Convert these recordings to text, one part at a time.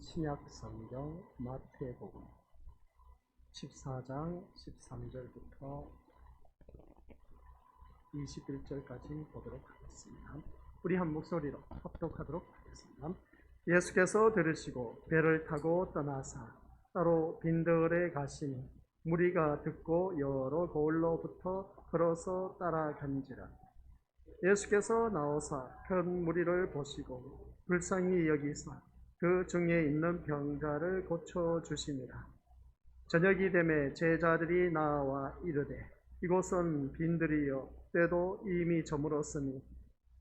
신약 성경 마태복음 14장 13절부터 21절까지 보도록 하겠습니다. 우리 한 목소리로 합독하도록 하겠습니다. 예수께서 들으시고 배를 타고 떠나사 따로 빈들에 가시니 무리가 듣고 여러 고을로부터 걸어서 따라간지라. 예수께서 나오사 큰 무리를 보시고 불쌍히 여기사 그 중에 있는 병자를 고쳐주시니라. 저녁이 되매 제자들이 나와 이르되 이곳은 빈들이요 때도 이미 저물었으니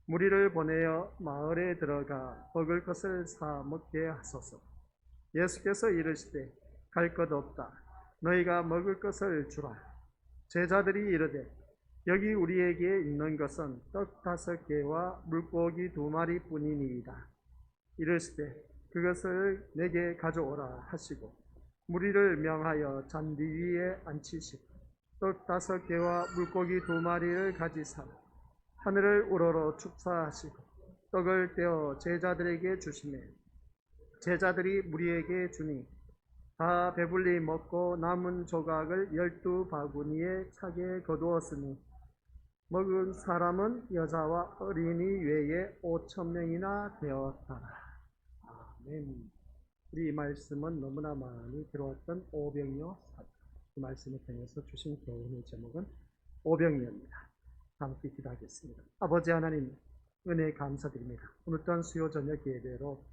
무리를 보내어 마을에 들어가 먹을 것을 사 먹게 하소서. 예수께서 이르시되 갈 것 없다. 너희가 먹을 것을 주라. 제자들이 이르되 여기 우리에게 있는 것은 떡 5개와 물고기 2마리 뿐이니이다. 이르시되 그것을 내게 가져오라 하시고 무리를 명하여 잔디 위에 앉히시고 떡 5개와 물고기 2마리를 가지사 하늘을 우러러 축사하시고 떡을 떼어 제자들에게 주시매 제자들이 무리에게 주니 다 배불리 먹고 남은 조각을 12바구니에 차게 거두었으니 먹은 사람은 여자와 어린이 외에 5,000명이나 되었더라. 아멘. 우리 이 말씀은 너무나 많이 들어왔던 오병이어 사건. 그 말씀을 통해서 주신 교훈의 제목은 오병이어입니다. 함께 기도하겠습니다. 아버지 하나님, 은혜에 감사드립니다. 오늘 또한 수요 저녁 예배로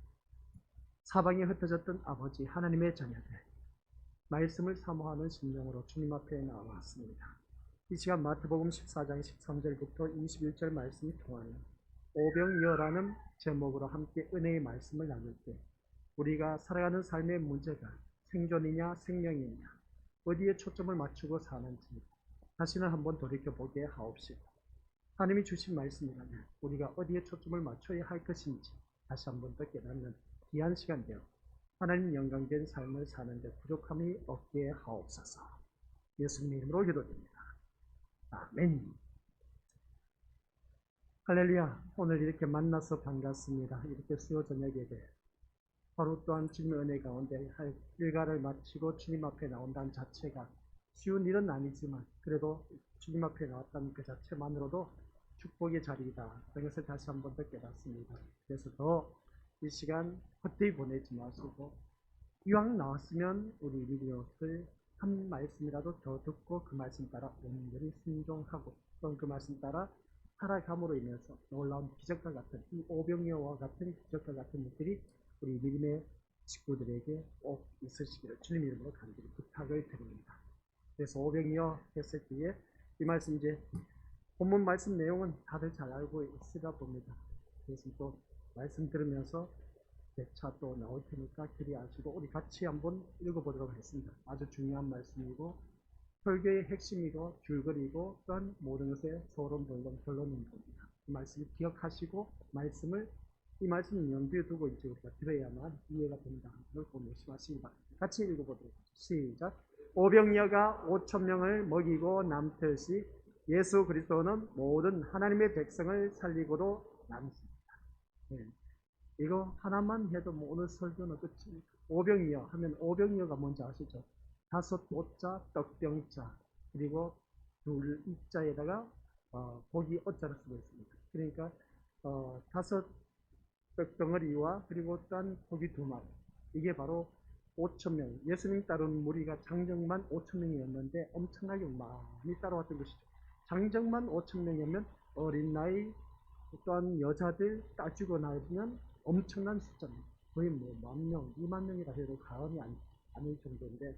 사방에 흩어졌던 아버지 하나님의 자녀들, 말씀을 사모하는 심령으로 주님 앞에 나왔습니다. 이 시간 마태복음 14장 13절부터 21절 말씀이 통하는 오병이어라는 제목으로 함께 은혜의 말씀을 나눌 때 우리가 살아가는 삶의 문제가 생존이냐 생명이냐 어디에 초점을 맞추고 사는지 다시는 한번 돌이켜보게 하옵시고 하나님이 주신 말씀이라면 우리가 어디에 초점을 맞춰야 할 것인지 다시 한번 더 깨닫는 귀한 시간 되어 하나님 영광된 삶을 사는데 부족함이 없게 하옵소서. 예수님 이름으로 기도드립니다. 아멘. 할렐루야. 오늘 이렇게 만나서 반갑습니다. 이렇게 수요 저녁 예배 하루 또한 주님의 은혜 가운데 할 일과를 마치고 주님 앞에 나온다는 자체가 쉬운 일은 아니지만 그래도 주님 앞에 나왔다는 그 자체만으로도 축복의 자리이다. 그것을 다시 한번 더 깨닫습니다. 그래서 더 이 시간 헛되이 보내지 마시고 이왕 나왔으면 우리 미디어를 한 말씀이라도 더 듣고 그 말씀 따라 온전히 순종하고 또 그 말씀 따라 살아감으로 인해서 놀라운 기적과 같은 이 오병이어와 같은 기적과 같은 일들이 우리 믿음의 식구들에게 꼭 있으시기를 주님 이름으로 간절히 부탁을 드립니다. 그래서 오병이어 했을 때에 이 말씀 이제 본문 말씀 내용은 다들 잘 알고 있으다 봅니다. 그래서 또 말씀 들으면서 대차 또 나올 테니까 길이 아시고 우리 같이 한번 읽어보도록 하겠습니다. 아주 중요한 말씀이고 설교의 핵심이고 줄거리고 또한 모든 것의 서론 본론 결론입니다. 이 말씀을 기억하시고 이 말씀을 염두에 두고 이제 우리가 들어야만 이해가 된다는 걸 고명심하십니다. 같이 읽어보도록 하죠. 시작. 오병이어가 5,000명을 먹이고 남듯이 예수 그리스도는 모든 하나님의 백성을 살리고도 남습니다. 네. 이거 하나만 해도 뭐 오늘 설교는 끝입니다. 오병이어 하면 오병이어가 뭔지 아시죠? 5오자 떡병자 그리고 둘 이자에다가 고기 어자를 쓰고 있습니다. 그러니까 5 떡덩어리와 그리고 또한 고기 2마리 이게 바로 5,000명 예수님 따르는 무리가 장정만 5,000명이었는데 엄청나게 많이 따라왔던 것이죠. 장정만 5,000명이면 어린 나이 또한 여자들 따지고 나면 엄청난 숫자입니다. 거의 뭐 10,000명, 20,000명이라 해도 과언이 아닐 정도인데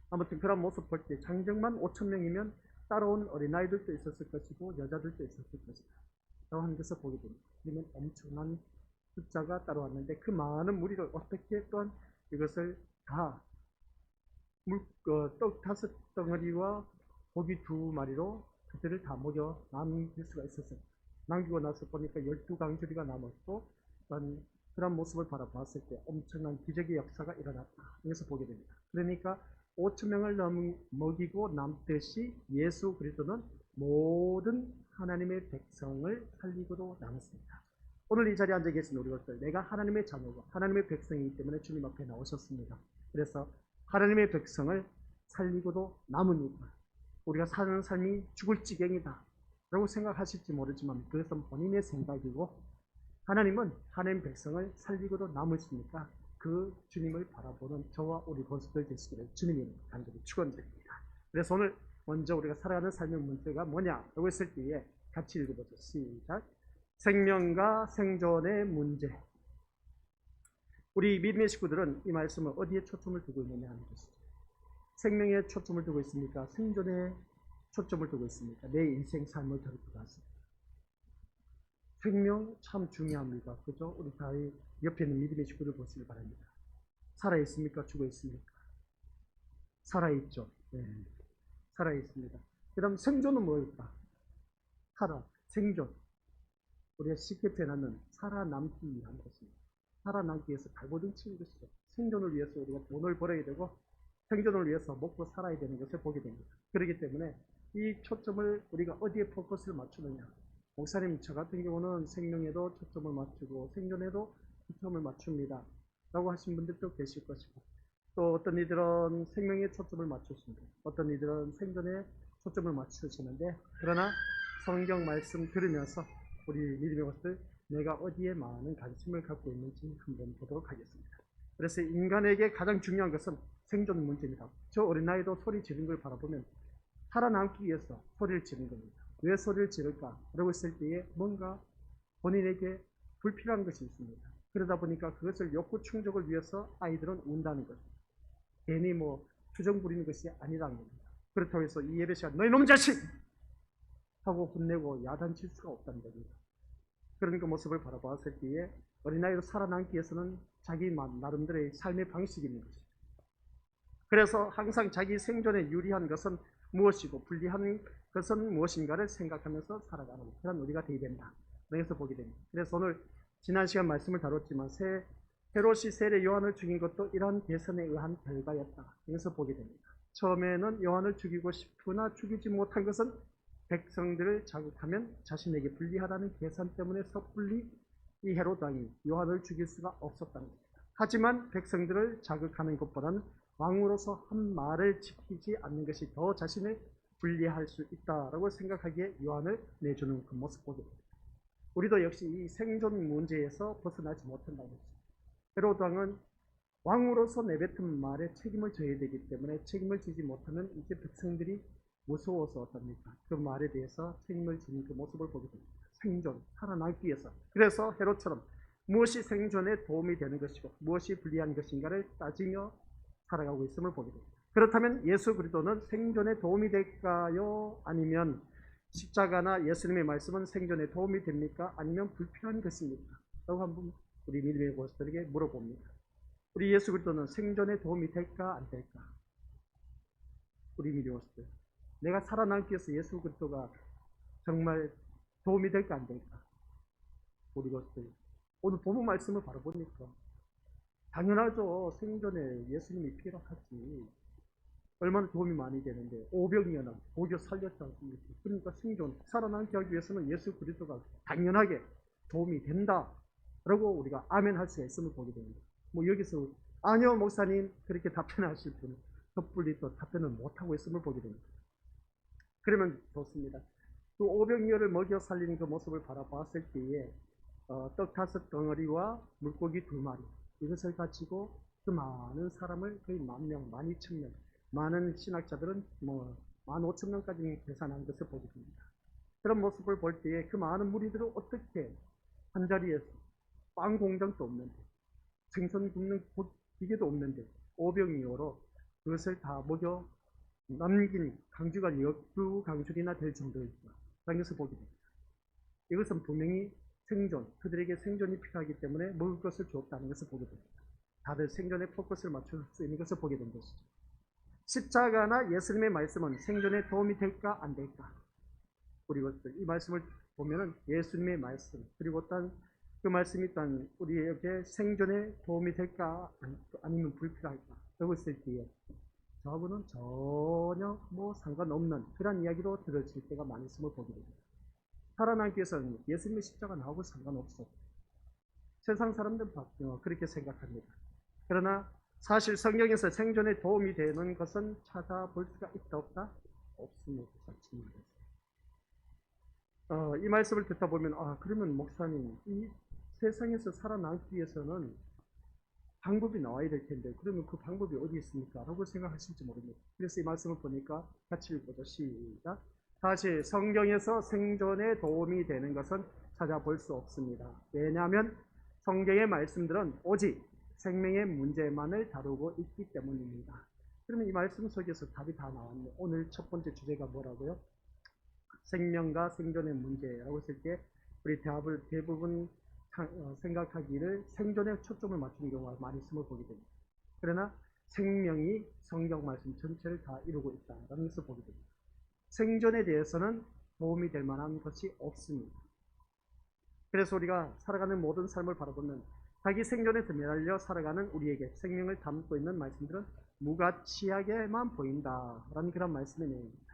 아무튼 그런 모습 볼 때 장정만 5,000명이면 따라온 어린아이들도 있었을 것이고 여자들도 있었을 것이다. 라고 하는 것을 보게 됩니다. 그러면 엄청난 숫자가 따라왔는데 그 많은 무리를 어떻게 또한 이것을 다 떡 5덩어리와 고기 2마리로 그들을 다 먹여 남길 수가 있었어요. 남기고 나서 보니까 12강줄이가 남았고 그런 모습을 바라봤을 때 엄청난 기적의 역사가 일어났다. 여기서 보게 됩니다. 그러니까 5,000명을 먹이고 남듯이 예수 그리스도는 모든 하나님의 백성을 살리고도 남았습니다. 오늘 이 자리에 앉아 계신 우리 것들, 내가 하나님의 자녀고 하나님의 백성이기 때문에 주님 앞에 나오셨습니다. 그래서 하나님의 백성을 살리고도 남으니까 우리가 사는 삶이 죽을 지경이다 라고 생각하실지 모르지만 그것은 본인의 생각이고, 하나님은 하나님 백성을 살리고도 남으시니까 그 주님을 바라보는 저와 우리 본수들 되시기를 주님이 간절히 축원드립니다. 그래서 오늘 먼저 우리가 살아가는 삶의 문제가 뭐냐라고 했을 때에 같이 읽어보죠. 시작. 생명과 생존의 문제. 우리 믿음의 식구들은 이 말씀을 어디에 초점을 두고 있느냐 하는 것이죠. 생명에 초점을 두고 있습니까? 생존에 초점을 두고 있습니까? 내 인생 삶을 결국 봤습니다. 생명 참 중요합니다. 그죠? 우리 다 옆에 있는 믿음의 식구들 보시기 바랍니다. 살아있습니까? 죽어있습니까? 살아있죠. 네. 살아있습니다. 그 다음 생존은 뭘까? 생존. 우리가 쉽게 표현하면 살아남기 위한 것입니다. 살아남기 위해서 발버둥 치는 것이죠. 생존을 위해서 우리가 돈을 벌어야 되고 생존을 위해서 먹고 살아야 되는 것을 보게 됩니다. 그렇기 때문에 이 초점을 우리가 어디에 포커스를 맞추느냐. 목사님 저 같은 경우는 생명에도 초점을 맞추고 생존에도 초점을 맞춥니다 라고 하신 분들도 계실 것이고, 또 어떤 이들은 생명에 초점을 맞추십니다. 어떤 이들은 생존에 초점을 맞추시는데, 그러나 성경 말씀 들으면서 우리 믿음의 것들 내가 어디에 많은 관심을 갖고 있는지 한번 보도록 하겠습니다. 그래서 인간에게 가장 중요한 것은 생존 문제입니다. 저 어린 나이도 소리 지르는 걸 바라보면 살아남기 위해서 소리를 지르는 겁니다. 왜 소리를 지를까? 라고 했을 때에 뭔가 본인에게 불필요한 것이 있습니다. 그러다 보니까 그것을 욕구 충족을 위해서 아이들은 운다는 거죠. 괜히 투정 부리는 것이 아니라는 겁니다. 그렇다고 해서 이 예배 시간 너희 놈 자식! 하고 혼내고 야단칠 수가 없다는 겁니다. 그런 그 모습을 바라보았을 때에 어린아이로 살아남기 위해서는 자기 나름대로의 삶의 방식이 있는 것이죠. 그래서 항상 자기 생존에 유리한 것은 무엇이고 불리한 것은 무엇인가를 생각하면서 살아가는 그런 우리가 되어야 된다. 그래서 보게 됩니다. 그래서 오늘 지난 시간 말씀을 다뤘지만 헤롯이 세례 요한을 죽인 것도 이러한 계산에 의한 결과였다. 그래서 보게 됩니다. 처음에는 요한을 죽이고 싶으나 죽이지 못한 것은 백성들을 자극하면 자신에게 불리하다는 계산 때문에 섣불리 이 헤롯 왕이 요한을 죽일 수가 없었다는 겁니다. 하지만 백성들을 자극하는 것보다는 왕으로서 한 말을 지키지 않는 것이 더 자신을 불리할 수 있다라고 생각하기에 요한을 내주는 그 모습 보게 됩니다. 우리도 역시 이 생존 문제에서 벗어나지 못한다는 것입니다. 헤롯 왕은 왕으로서 내뱉은 말에 책임을 져야 되기 때문에 책임을 지지 못하면 이제 백성들이 무서워서 어떻습니까? 그 말에 대해서 책임을 지는 그 모습을 보게 됩니다. 생존, 살아남기 위해서. 그래서 헤롯처럼 무엇이 생존에 도움이 되는 것이고 무엇이 불리한 것인가를 따지며 살아가고 있음을 보게 됩니다. 그렇다면 예수 그리스도는 생존에 도움이 될까요? 아니면 십자가나 예수님의 말씀은 생존에 도움이 됩니까? 아니면 불필요한 것입니까? 라고 한번 우리 믿음의 고수들에게 물어봅니다. 우리 예수 그리스도는 생존에 도움이 될까 안 될까? 우리 믿음의 고수들, 내가 살아남기 위해서 예수 그리스도가 정말 도움이 될까 안 될까? 우리 것들 오늘 본문 말씀을 바로 보니까 당연하죠. 생존에 예수님이 필요하지. 얼마나 도움이 많이 되는데 오병이어나 고교 살렸지 않습니까? 그러니까 생존, 살아남기 하기 위해서는 예수 그리스도가 당연하게 도움이 된다라고 우리가 아멘 할 수가 있음을 보게 됩니다. 여기서 아니요 목사님 그렇게 답변하실 분은 섣불리 또 답변을 못하고 있음을 보게 됩니다. 그러면 좋습니다. 그 오병이어를 먹여 살리는 그 모습을 바라봤을 때에 떡 5덩어리와 물고기 2마리 이것을 가지고 그 많은 사람을 거의 10,000명, 12,000명 많은 신학자들은 15,000명까지 계산한 것을 보게 됩니다. 그런 모습을 볼 때에 그 많은 무리들을 어떻게 한자리에서 빵 공장도 없는데 생선 굽는 기계도 없는데 오병이어로 그것을 다 먹여 남긴 강주가 역부강줄이나 될 정도였다. 라는 것을 보게 됩니다. 이것은 분명히 생존, 그들에게 생존이 필요하기 때문에 먹을 것을 주었다는 것을 보게 됩니다. 다들 생존에 포커스를 맞출 수 있는 것을 보게 된 것이죠. 십자가나 예수님의 말씀은 생존에 도움이 될까 안 될까? 우리 것들 이 말씀을 보면은 예수님의 말씀 그리고 또 그 말씀이 일단 우리에게 생존에 도움이 될까 아니면 불필요할까? 라고 했을 때에 저하고는 전혀 상관없는 그런 이야기로 들어질 때가 많이 있음을 보게 됩니다. 살아남기 위해서는 예수님의 십자가 나오고 상관없어. 세상 사람들은 그렇게 생각합니다. 그러나 사실 성경에서 생존에 도움이 되는 것은 찾아볼 수가 있다 없다? 없습니다. 이 말씀을 듣다 보면 그러면 목사님 이 세상에서 살아남기 위해서는 방법이 나와야 될 텐데 그러면 그 방법이 어디 있습니까? 라고 생각하실지 모릅니다. 그래서 이 말씀을 보니까 같이 읽어보죠. 시작. 다시 성경에서 생존에 도움이 되는 것은 찾아볼 수 없습니다. 왜냐하면 성경의 말씀들은 오직 생명의 문제만을 다루고 있기 때문입니다. 그러면 이 말씀 속에서 답이 다 나왔네요. 오늘 첫 번째 주제가 뭐라고요? 생명과 생존의 문제라고 했을 때 우리 대부분 생각하기를 생존에 초점을 맞추는 경우가 많이 있음을 보게 됩니다. 그러나 생명이 성경 말씀 전체를 다 이루고 있다는 것을 보게 됩니다. 생존에 대해서는 도움이 될 만한 것이 없습니다. 그래서 우리가 살아가는 모든 삶을 바라보면 자기 생존에 매달려 살아가는 우리에게 생명을 담고 있는 말씀들은 무가치하게만 보인다라는 그런 말씀의 내용입니다.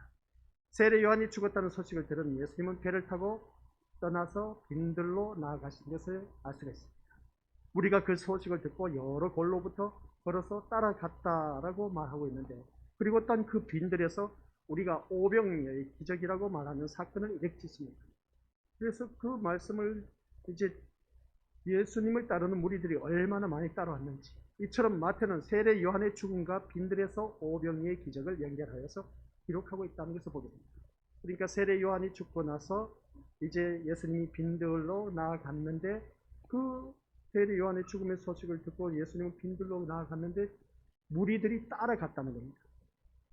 세례 요한이 죽었다는 소식을 들은 예수님은 배를 타고 떠나서 빈들로 나아가신 것을 알 수가 있습니다. 우리가 그 소식을 듣고 여러 골로부터 걸어서 따라갔다라고 말하고 있는데, 그리고 또한 그 빈들에서 우리가 오병이어의 기적이라고 말하는 사건을 일으키십니다. 그래서 그 말씀을 이제 예수님을 따르는 무리들이 얼마나 많이 따라왔는지, 이처럼 마태는 세례 요한의 죽음과 빈들에서 오병이의 기적을 연결하여서 기록하고 있다는 것을 보게 됩니다. 그러니까 세례 요한이 죽고 나서 이제 예수님이 빈들로 나아갔는데, 그 세례 요한의 죽음의 소식을 듣고 예수님은 빈들로 나아갔는데 무리들이 따라갔다는 겁니다.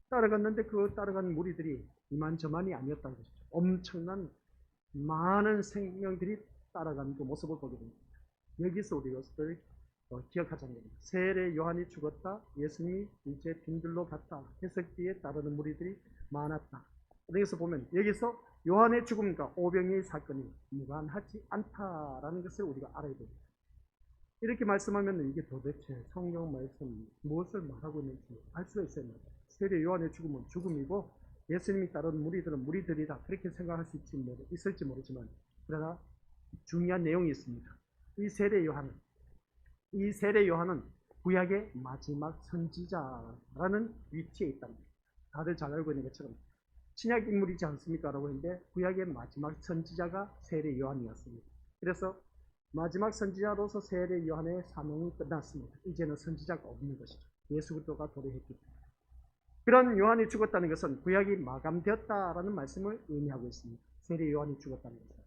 따라갔는데 그 따라간 무리들이 이만저만이 아니었다는 것이죠. 엄청난 많은 생명들이 따라가는 그 모습을 보게 됩니다. 여기서 우리 것을 기억하자는 겁니다. 세례 요한이 죽었다, 예수님이 이제 빈들로 갔다 했었기에 따르는 무리들이 많았다. 여기서 보면 여기서 요한의 죽음과 오병이의 사건이 무관하지 않다라는 것을 우리가 알아야 됩니다. 이렇게 말씀하면 이게 도대체 성경 말씀 무엇을 말하고 있는지 알 수가 있어야 합니다. 세례 요한의 죽음은 죽음이고 예수님이 따르는 무리들은 무리들이다, 그렇게 생각할 수 있을지 모르지만, 그러나 중요한 내용이 있습니다. 이 세례 요한은 구약의 마지막 선지자라는 위치에 있답니다. 다들 잘 알고 있는 것처럼 신약 인물이지 않습니까? 라고 했는데 구약의 마지막 선지자가 세례 요한이었습니다. 그래서 마지막 선지자로서 세례 요한의 사명이 끝났습니다. 이제는 선지자가 없는 것이죠. 예수 그리스도가 도래했기 때문에. 그런 요한이 죽었다는 것은 구약이 마감되었다라는 말씀을 의미하고 있습니다. 세례 요한이 죽었다는 것은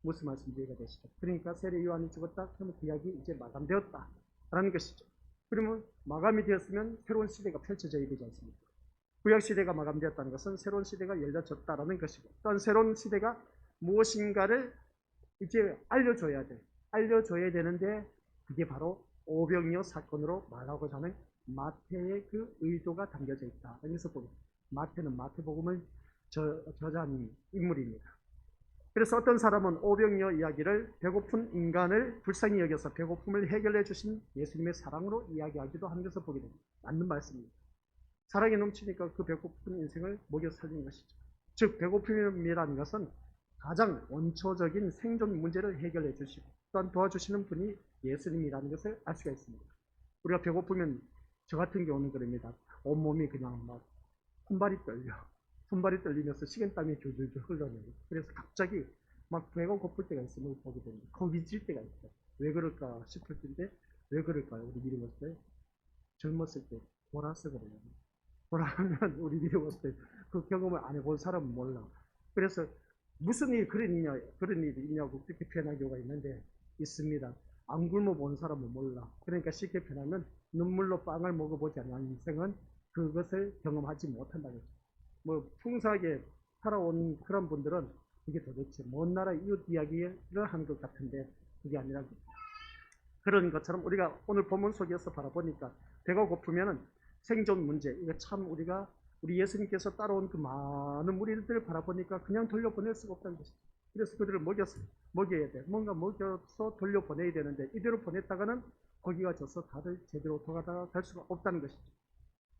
무슨 말씀인지 이해가 되시죠? 그러니까 세례 요한이 죽었다 그러면 구약이 이제 마감되었다라는 것이죠. 그러면 마감이 되었으면 새로운 시대가 펼쳐져야 되지 않습니까? 구약 시대가 마감되었다는 것은 새로운 시대가 열려졌다라는 것이고, 또한 새로운 시대가 무엇인가를 이제 알려줘야 되는데, 그게 바로 오병이어 사건으로 말하고자 하는 마태의 그 의도가 담겨져 있다. 여기서 보면 마태는 마태복음을 저자한 인물입니다. 그래서 어떤 사람은 오병이어 이야기를 배고픈 인간을 불쌍히 여겨서 배고픔을 해결해 주신 예수님의 사랑으로 이야기하기도 하는 것을 보게 됩니다. 맞는 말씀입니다. 사랑이 넘치니까 그 배고픈 인생을 먹여 살리는 것이죠. 즉 배고픔이라는 것은 가장 원초적인 생존 문제를 해결해 주시고 또한 도와주시는 분이 예수님이라는 것을 알 수가 있습니다. 우리가 배고프면 저 같은 경우는 그럽니다. 온몸이 그냥 막 손발이 떨리면서 식은땀이 줄줄줄 흘러내요. 그래서 갑자기 막 배가 고플 때가 있음을 보게 됩니다. 겁이 질 때가 있어요. 왜 그럴까 싶을 텐데, 왜 그럴까요? 우리 미리 봤을 때 젊었을 때 보라서 그래요. 보라면 우리 미리 봤을 때 그 경험을 안 해본 사람은 몰라. 그래서 무슨 일 그런 일이 있냐고 그렇게 표현한 경우가 있는데, 있습니다. 안 굶어 본 사람은 몰라. 그러니까 쉽게 표현하면 눈물로 빵을 먹어보지 않은 인생은 그것을 경험하지 못한다는 거죠. 뭐 풍성하게 살아온 그런 분들은 이게 도대체 먼 나라 이웃 이야기를 하는 것 같은데 그게 아니라 그런 것처럼 우리가 오늘 본문 속에서 바라보니까 배가 고프면은 생존 문제, 이거 참 우리 예수님께서 따라온 그 많은 무리들을 바라보니까 그냥 돌려보낼 수가 없다는 것이죠. 그래서 그들을 먹여야 돼. 뭔가 먹여서 돌려보내야 되는데 이대로 보냈다가는 거기가 져서 다들 제대로 돌아갈 수가 없다는 것이죠.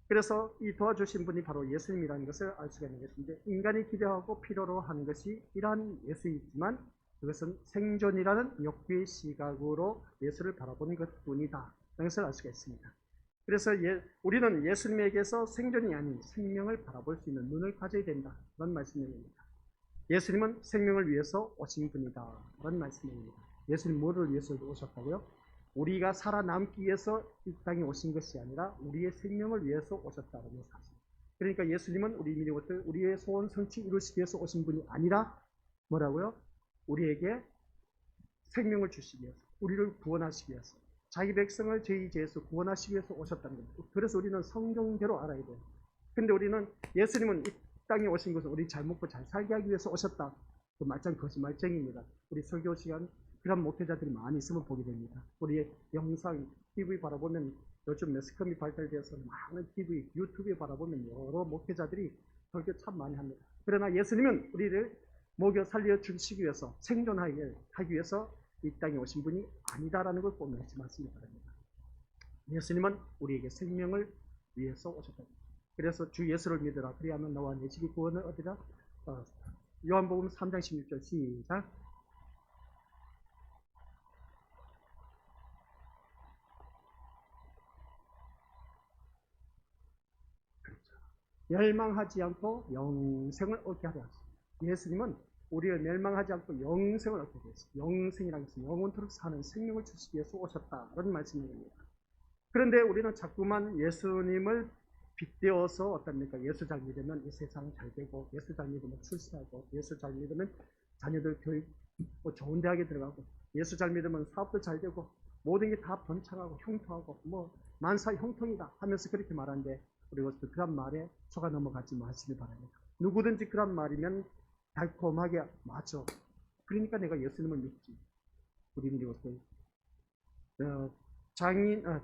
그래서 이 도와주신 분이 바로 예수님이라는 것을 알 수가 있는 것인데, 인간이 기대하고 필요로 하는 것이 이러한 예수이지만 그것은 생존이라는 욕구의 시각으로 예수를 바라보는 것뿐이다. 라는 것을 알 수가 있습니다. 그래서 우리는 예수님에게서 생존이 아닌 생명을 바라볼 수 있는 눈을 가져야 된다. 그런 말씀입니다. 예수님은 생명을 위해서 오신 분이다. 그런 말씀입니다. 예수님 뭐를 위해서 오셨다고요? 우리가 살아남기 위해서 이 땅에 오신 것이 아니라 우리의 생명을 위해서 오셨다는 사실. 그러니까 예수님은 우리의 소원 성취 이루시기 위해서 오신 분이 아니라 뭐라고요? 우리에게 생명을 주시기 위해서, 우리를 구원하시기 위해서, 자기 백성을 저희 죄에서 구원하시기 위해서 오셨다는 겁니다. 그래서 우리는 성경대로 알아야 돼요. 근데 우리는 예수님은 이 땅에 오신 것은 우리 잘 먹고 잘 살게 하기 위해서 오셨다. 그 말짱 거짓말쟁이입니다. 우리 설교 시간 그런 목회자들이 많이 있으면 보게 됩니다. 우리의 영상, TV 바라보면 요즘 매스컴이 발달되어서 많은 TV, 유튜브에 바라보면 여러 목회자들이 설교 참 많이 합니다. 그러나 예수님은 우리를 먹여 살려 주시기 위해서, 생존하기 위해서 이 땅에 오신 분이 아니다라는 걸 꼭 잊지 마시기 바랍니다. 예수님은 우리에게 생명을 위해서 오셨다. 그래서 주 예수를 믿으라. 그리하면 너와 내 집이 구원을 얻으라. 요한복음 3장 16절 시작. 멸망하지 않고 영생을 얻게 하려 하십니다. 예수님은 우리를 멸망하지 않고 영생을 얻게 하셨습니다. 영생이라는 것은 영원토록 사는 생명을 주시기 위해서 오셨다는 말씀입니다. 그런데 우리는 자꾸만 예수님을 빗대어서 어떻습니까? 예수 잘 믿으면 이 세상 잘 되고, 예수 잘 믿으면 출세하고, 예수 잘 믿으면 자녀들 교육 좋은 대학에 들어가고, 예수 잘 믿으면 사업도 잘 되고, 모든 게 다 번창하고 형통하고 만사 형통이다 하면서 그렇게 말하는데, 우리가 그런 말에 속아 넘어가지 마시기 바랍니다. 누구든지 그런 말이면 달콤하게 맞죠. 그러니까 내가 예수님을 믿지. 우리 믿었어요.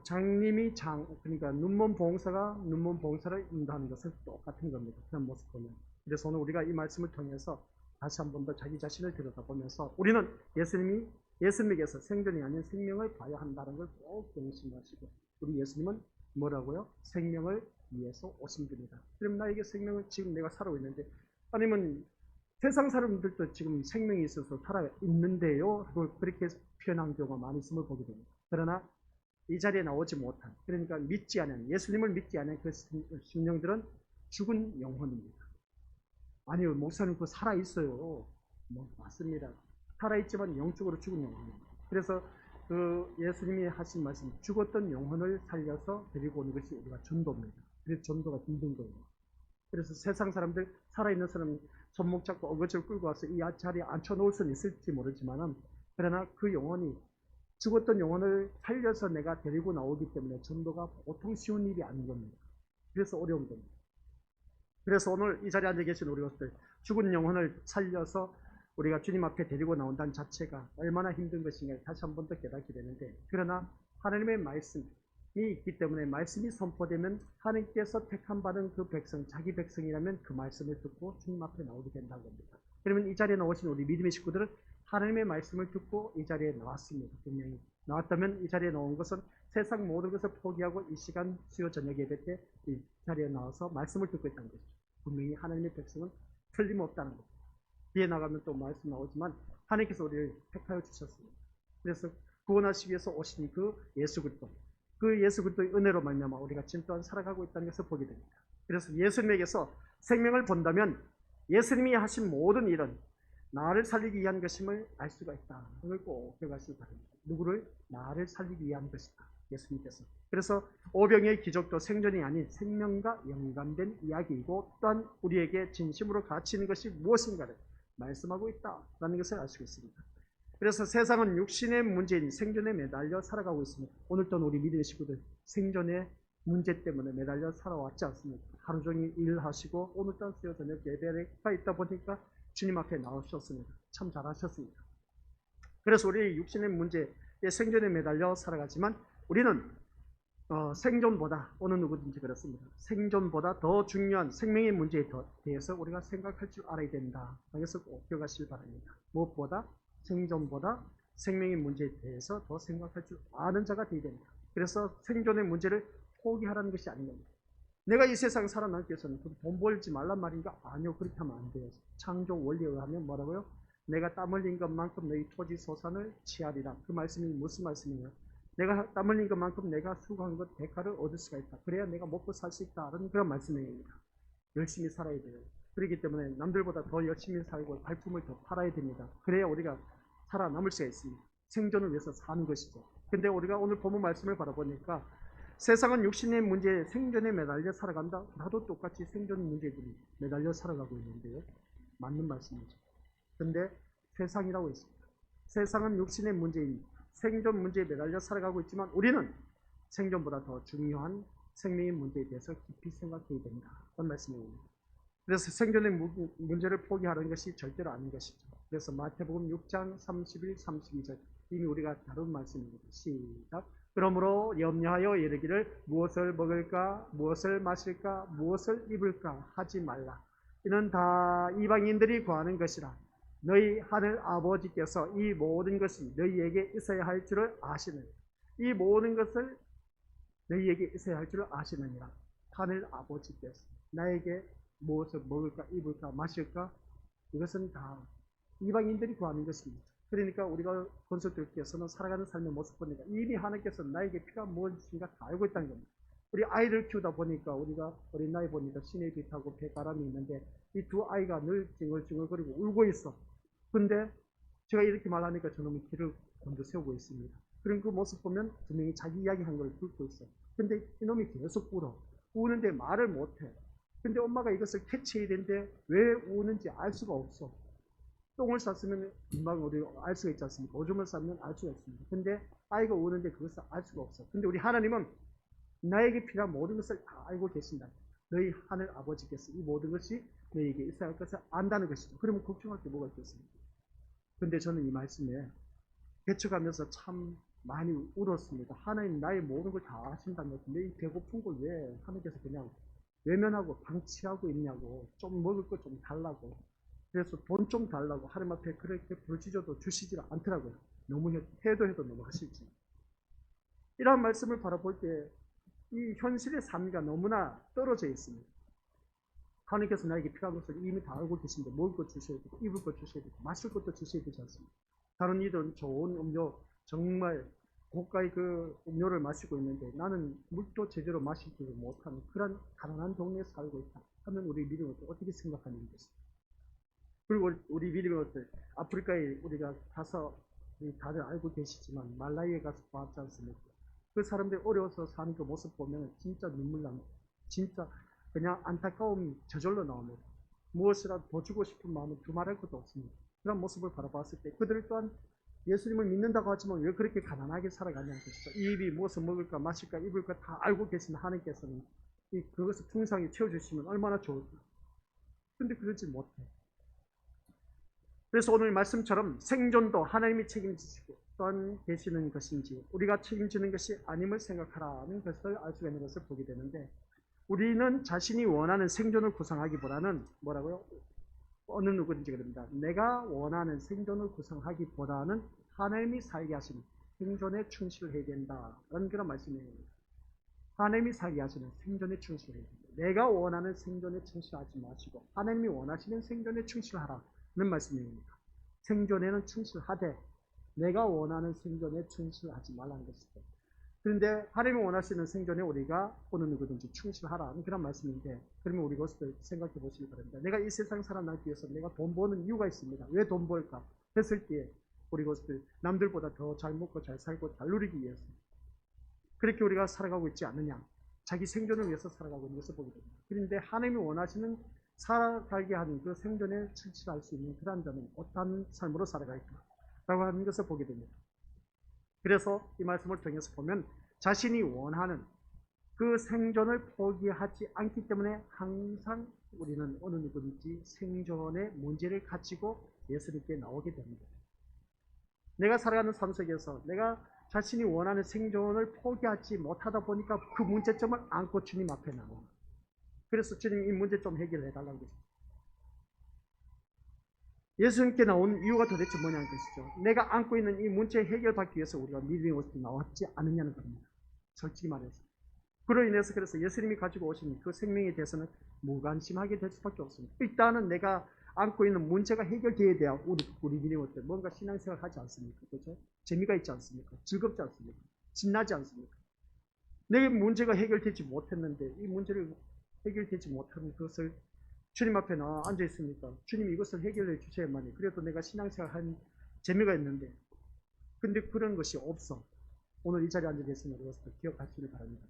장님이 그러니까 눈먼 봉사가 눈먼 봉사를 인도하는 것은 똑같은 겁니다. 그런 모습 보면. 그래서 오늘 우리가 이 말씀을 통해서 다시 한 번 더 자기 자신을 들여다보면서 우리는 예수님에게서 생존이 아닌 생명을 봐야 한다는 걸 꼭 명심하시고, 우리 예수님은 뭐라고요? 생명을 위해서 오신 분이다. 그럼 나에게 생명을 지금 내가 살아오고 있는데, 아니면 세상 사람들도 지금 생명이 있어서 살아있는데요. 그렇게 표현한 경우가 많이 있음을 보게 됩니다. 그러나 이 자리에 나오지 못한, 그러니까 믿지 않은, 예수님을 믿지 않은 그 심령들은 죽은 영혼입니다. 아니요, 목사님 그거 살아있어요. 맞습니다. 살아있지만 영적으로 죽은 영혼입니다. 그래서 그 예수님이 하신 말씀, 죽었던 영혼을 살려서 데리고 오는 것이 우리가 전도입니다. 그래서 전도가 힘든 거예요. 그래서 세상 사람들, 살아있는 사람 손목 잡고 어거지를 끌고 와서 이 자리에 앉혀놓을 수는 있을지 모르지만은, 그러나 그 영혼이, 죽었던 영혼을 살려서 내가 데리고 나오기 때문에 전도가 보통 쉬운 일이 아닌 겁니다. 그래서 어려운 겁니다. 그래서 오늘 이 자리에 앉아 계신 우리 것들, 죽은 영혼을 살려서 우리가 주님 앞에 데리고 나온다는 자체가 얼마나 힘든 것인가 다시 한 번 더 깨닫게 되는데, 그러나 하나님의 말씀이 있기 때문에 말씀이 선포되면 하나님께서 택한 받은 그 백성, 자기 백성이라면 그 말씀을 듣고 주님 앞에 나오게 된다는 겁니다. 그러면 이 자리에 나오신 우리 믿음의 식구들은 하나님의 말씀을 듣고 이 자리에 나왔습니다. 분명히 나왔다면 이 자리에 나온 것은 세상 모든 것을 포기하고 이 시간 수요 저녁 예배 때 이 자리에 나와서 말씀을 듣고 있다는 것이죠. 분명히 하나님의 백성은 틀림없다는 것. 뒤에 나가면 또 말씀 나오지만 하나님께서 우리를 택하여 주셨습니다. 그래서 구원하시기 위해서 오신 그 예수 그리스도, 그 예수 그리스도의 은혜로 말미암아 우리가 지금 또한 살아가고 있다는 것을 보게 됩니다. 그래서 예수님에게서 생명을 본다면 예수님이 하신 모든 일은 나를 살리기 위한 것임을 알 수가 있다. 그걸 꼭 기억하시기 바랍니다. 누구를? 나를 살리기 위한 것이다. 예수님께서. 그래서 오병의 기적도 생존이 아닌 생명과 연관된 이야기이고, 또한 우리에게 진심으로 가치 있는 것이 무엇인가를 말씀하고 있다라는 것을 알 수 있습니다. 그래서 세상은 육신의 문제인 생존에 매달려 살아가고 있습니다. 오늘 또한 우리 믿음의 식구들 생존의 문제 때문에 매달려 살아왔지 않습니까? 하루 종일 일하시고 오늘 또한 수요 저녁 예배가 있다 보니까 주님 앞에 나오셨습니다. 참 잘하셨습니다. 그래서 우리 육신의 문제에 생존에 매달려 살아가지만 우리는 생존보다, 어느 누구든지 그렇습니다. 생존보다 더 중요한 생명의 문제에 대해서 우리가 생각할 줄 알아야 된다. 그래서 꼭 기억하시기 바랍니다. 무엇보다 생존보다 생명의 문제에 대해서 더 생각할 줄 아는 자가 되어야 됩니다. 그래서 생존의 문제를 포기하라는 것이 아닌 겁니다. 내가 이 세상 살아남기 위해서는 돈 벌지 말란 말인가? 아니요, 그렇게 하면 안 돼요. 창조 원리에 의하면 뭐라고요? 내가 땀 흘린 것만큼 너희 토지 소산을 취하리라. 그 말씀이 무슨 말씀이에요? 내가 땀 흘린 것만큼 내가 수고한 것 대가를 얻을 수가 있다. 그래야 내가 먹고 살 수 있다는 그런 말씀입니다. 열심히 살아야 돼요. 그렇기 때문에 남들보다 더 열심히 살고 발품을 더 팔아야 됩니다. 그래야 우리가 살아남을 수가 있습니다. 생존을 위해서 사는 것이죠. 근데 우리가 오늘 본문 말씀을 바라보니까 세상은 육신의 문제에 생존에 매달려 살아간다. 나도 똑같이 생존 문제들이 매달려 살아가고 있는데요. 맞는 말씀이죠. 근데 세상이라고 있습니다. 세상은 육신의 문제인 생존 문제에 매달려 살아가고 있지만 우리는 생존보다 더 중요한 생명의 문제에 대해서 깊이 생각해야 된다. 그런 말씀입니다. 그래서 생존의 문제를 포기하는 것이 절대로 아닌 것이죠. 그래서 마태복음 6장 31, 32절 이미 우리가 다룬 말씀입니다. 시작. 그러므로 염려하여 이르기를 무엇을 먹을까, 무엇을 마실까, 무엇을 입을까 하지 말라. 이는 다 이방인들이 구하는 것이라. 너희 하늘 아버지께서 이 모든 것이 너희에게 있어야 할 줄을 아시느니라. 이 모든 것을 너희에게 있어야 할 줄을 아시느니라. 하늘 아버지께서 나에게 무엇을 먹을까, 입을까, 마실까? 이것은 다 이방인들이 구하는 것입니다. 그러니까 우리가 권속들께서는 살아가는 삶의 모습 보니까 이미 하나님께서 나에게 필요한 무엇인가 다 알고 있다는 겁니다. 우리 아이를 키우다 보니까 우리가 어린 나이 보니까 시내 빛하고 배바람이 있는데 이 두 아이가 늘 찡얼찡얼거리고 울고 있어. 근데 제가 이렇게 말하니까 저놈이 길을 곤두 세우고 있습니다. 그런 그 모습 보면 분명히 자기 이야기한 걸 듣고 있어. 근데 이놈이 계속 울어. 우는데 말을 못해. 근데 엄마가 이것을 캐치해야 되는데 왜 우는지 알 수가 없어. 똥을 쌌으면 금방 우리 알 수가 있지 않습니까? 오줌을 싸면 알 수가 있습니다. 근데 아이가 우는데 그것을 알 수가 없어. 근데 우리 하나님은 나에게 필요한 모든 것을 다 알고 계신다. 너희 하늘 아버지께서 이 모든 것이 너희에게 있어야 할 것을 안다는 것이죠. 그러면 걱정할 게 뭐가 있겠습니까? 근데 저는 이 말씀에 개척하면서 참 많이 울었습니다. 하나님 나의 모든 걸 다 아신다면서 내 배고픈 걸 왜 하나님께서 그냥 외면하고 방치하고 있냐고. 좀 먹을 거 좀 달라고. 그래서 돈 좀 달라고 하나님 앞에 그렇게 부르짖어도 주시지 않더라고요. 너무 해도 너무 하실지. 이러한 말씀을 바라볼 때 이 현실의 삶과 너무나 떨어져 있습니다. 하나님께서 나에게 필요한 것을 이미 다 알고 계신데 먹을 것 주셔야 되고 입을 것 주셔야 되고 마실 것도 주셔야 되지 않습니까? 다른 이들은 좋은 음료 정말 고가의 그 음료를 마시고 있는데 나는 물도 제대로 마시지를 못하는 그런 가난한 동네에 살고 있다 하면 우리 믿음을 어떻게 생각하는 것입니까? 그리고 우리 믿음의 것들 아프리카에 우리가 가서 다들 알고 계시지만 말라위에 가서 봤지 않습니까? 그 사람들이 어려워서 사는 그 모습 보면 진짜 눈물 납니다. 진짜 그냥 안타까움이 저절로 나옵니다. 무엇이라도 더 주고 싶은 마음은 두말할 것도 없습니다. 그런 모습을 바라봤을 때 그들 또한 예수님을 믿는다고 하지만 왜 그렇게 가난하게 살아가냐는 것이죠. 이 입이 무엇을 먹을까 마실까 입을까 다 알고 계신 하나님께서는 그것을 풍성히 채워주시면 얼마나 좋을까. 근데 그러지 못해. 그래서 오늘 말씀처럼 생존도 하나님이 책임지시고 또한 계시는 것인지 우리가 책임지는 것이 아님을 생각하라는 것을 알 수가 있는 것을 보게 되는데 우리는 자신이 원하는 생존을 구성하기보다는 뭐라고요? 어느 누구든지 그럽니다. 내가 원하는 생존을 구성하기보다는 하나님이 살게 하시는 생존에 충실해야 된다는 그런 말씀이에요. 하나님이 살게 하시는 생존에 충실해야 된다. 내가 원하는 생존에 충실하지 마시고 하나님이 원하시는 생존에 충실하라는 말씀입니다. 생존에는 충실하되 내가 원하는 생존에 충실하지 말라는 것이죠. 그런데 하나님이 원하시는 생존에 우리가 어느 누구든지 충실하라는 그런 말씀인데 그러면 우리 것을 생각해 보시기 바랍니다. 내가 이 세상 살아나기 위해서 내가 돈 버는 이유가 있습니다. 왜 돈 벌까? 했을 때 우리 것을 남들보다 더 잘 먹고 잘 살고 잘 누리기 위해서 그렇게 우리가 살아가고 있지 않느냐. 자기 생존을 위해서 살아가고 있는 것을 보게 됩니다. 그런데 하나님이 원하시는 살아가게 하는 그 생존에 충실할 수 있는 그런 자는 어떠한 삶으로 살아갈까? 라고 하는 것을 보게 됩니다. 그래서 이 말씀을 통해서 보면 자신이 원하는 그 생존을 포기하지 않기 때문에 항상 우리는 어느 누구든지 생존의 문제를 가지고 예수님께 나오게 됩니다. 내가 살아가는 삶 속에서 내가 자신이 원하는 생존을 포기하지 못하다 보니까 그 문제점을 안고 주님 앞에 나옵니다. 그래서 주님 이 문제점 해결해 달라는 것입니다. 예수님께 나온 이유가 도대체 뭐냐는 것이죠. 내가 안고 있는 이 문제 해결받기 위해서 우리가 믿음의 옷을 나왔지 않느냐는 겁니다. 솔직히 말해서. 그로 인해서 그래서 예수님이 가지고 오신 그 생명에 대해서는 무관심하게 될 수밖에 없습니다. 일단은 내가 안고 있는 문제가 해결돼야 돼야 우리 믿음들 뭔가 신앙생활 하지 않습니까? 그렇죠? 재미가 있지 않습니까? 즐겁지 않습니까? 신나지 않습니까? 내 문제가 해결되지 못했는데 이 문제를 해결되지 못하는 것을 주님 앞에 나와 앉아 있으니까 주님이 이것을 해결해 주셔야만이 그래도 내가 신앙생활 한 재미가 있는데 근데 그런 것이 없어. 오늘 이 자리에 앉아 계시는 것을 기억하시길 바랍니다.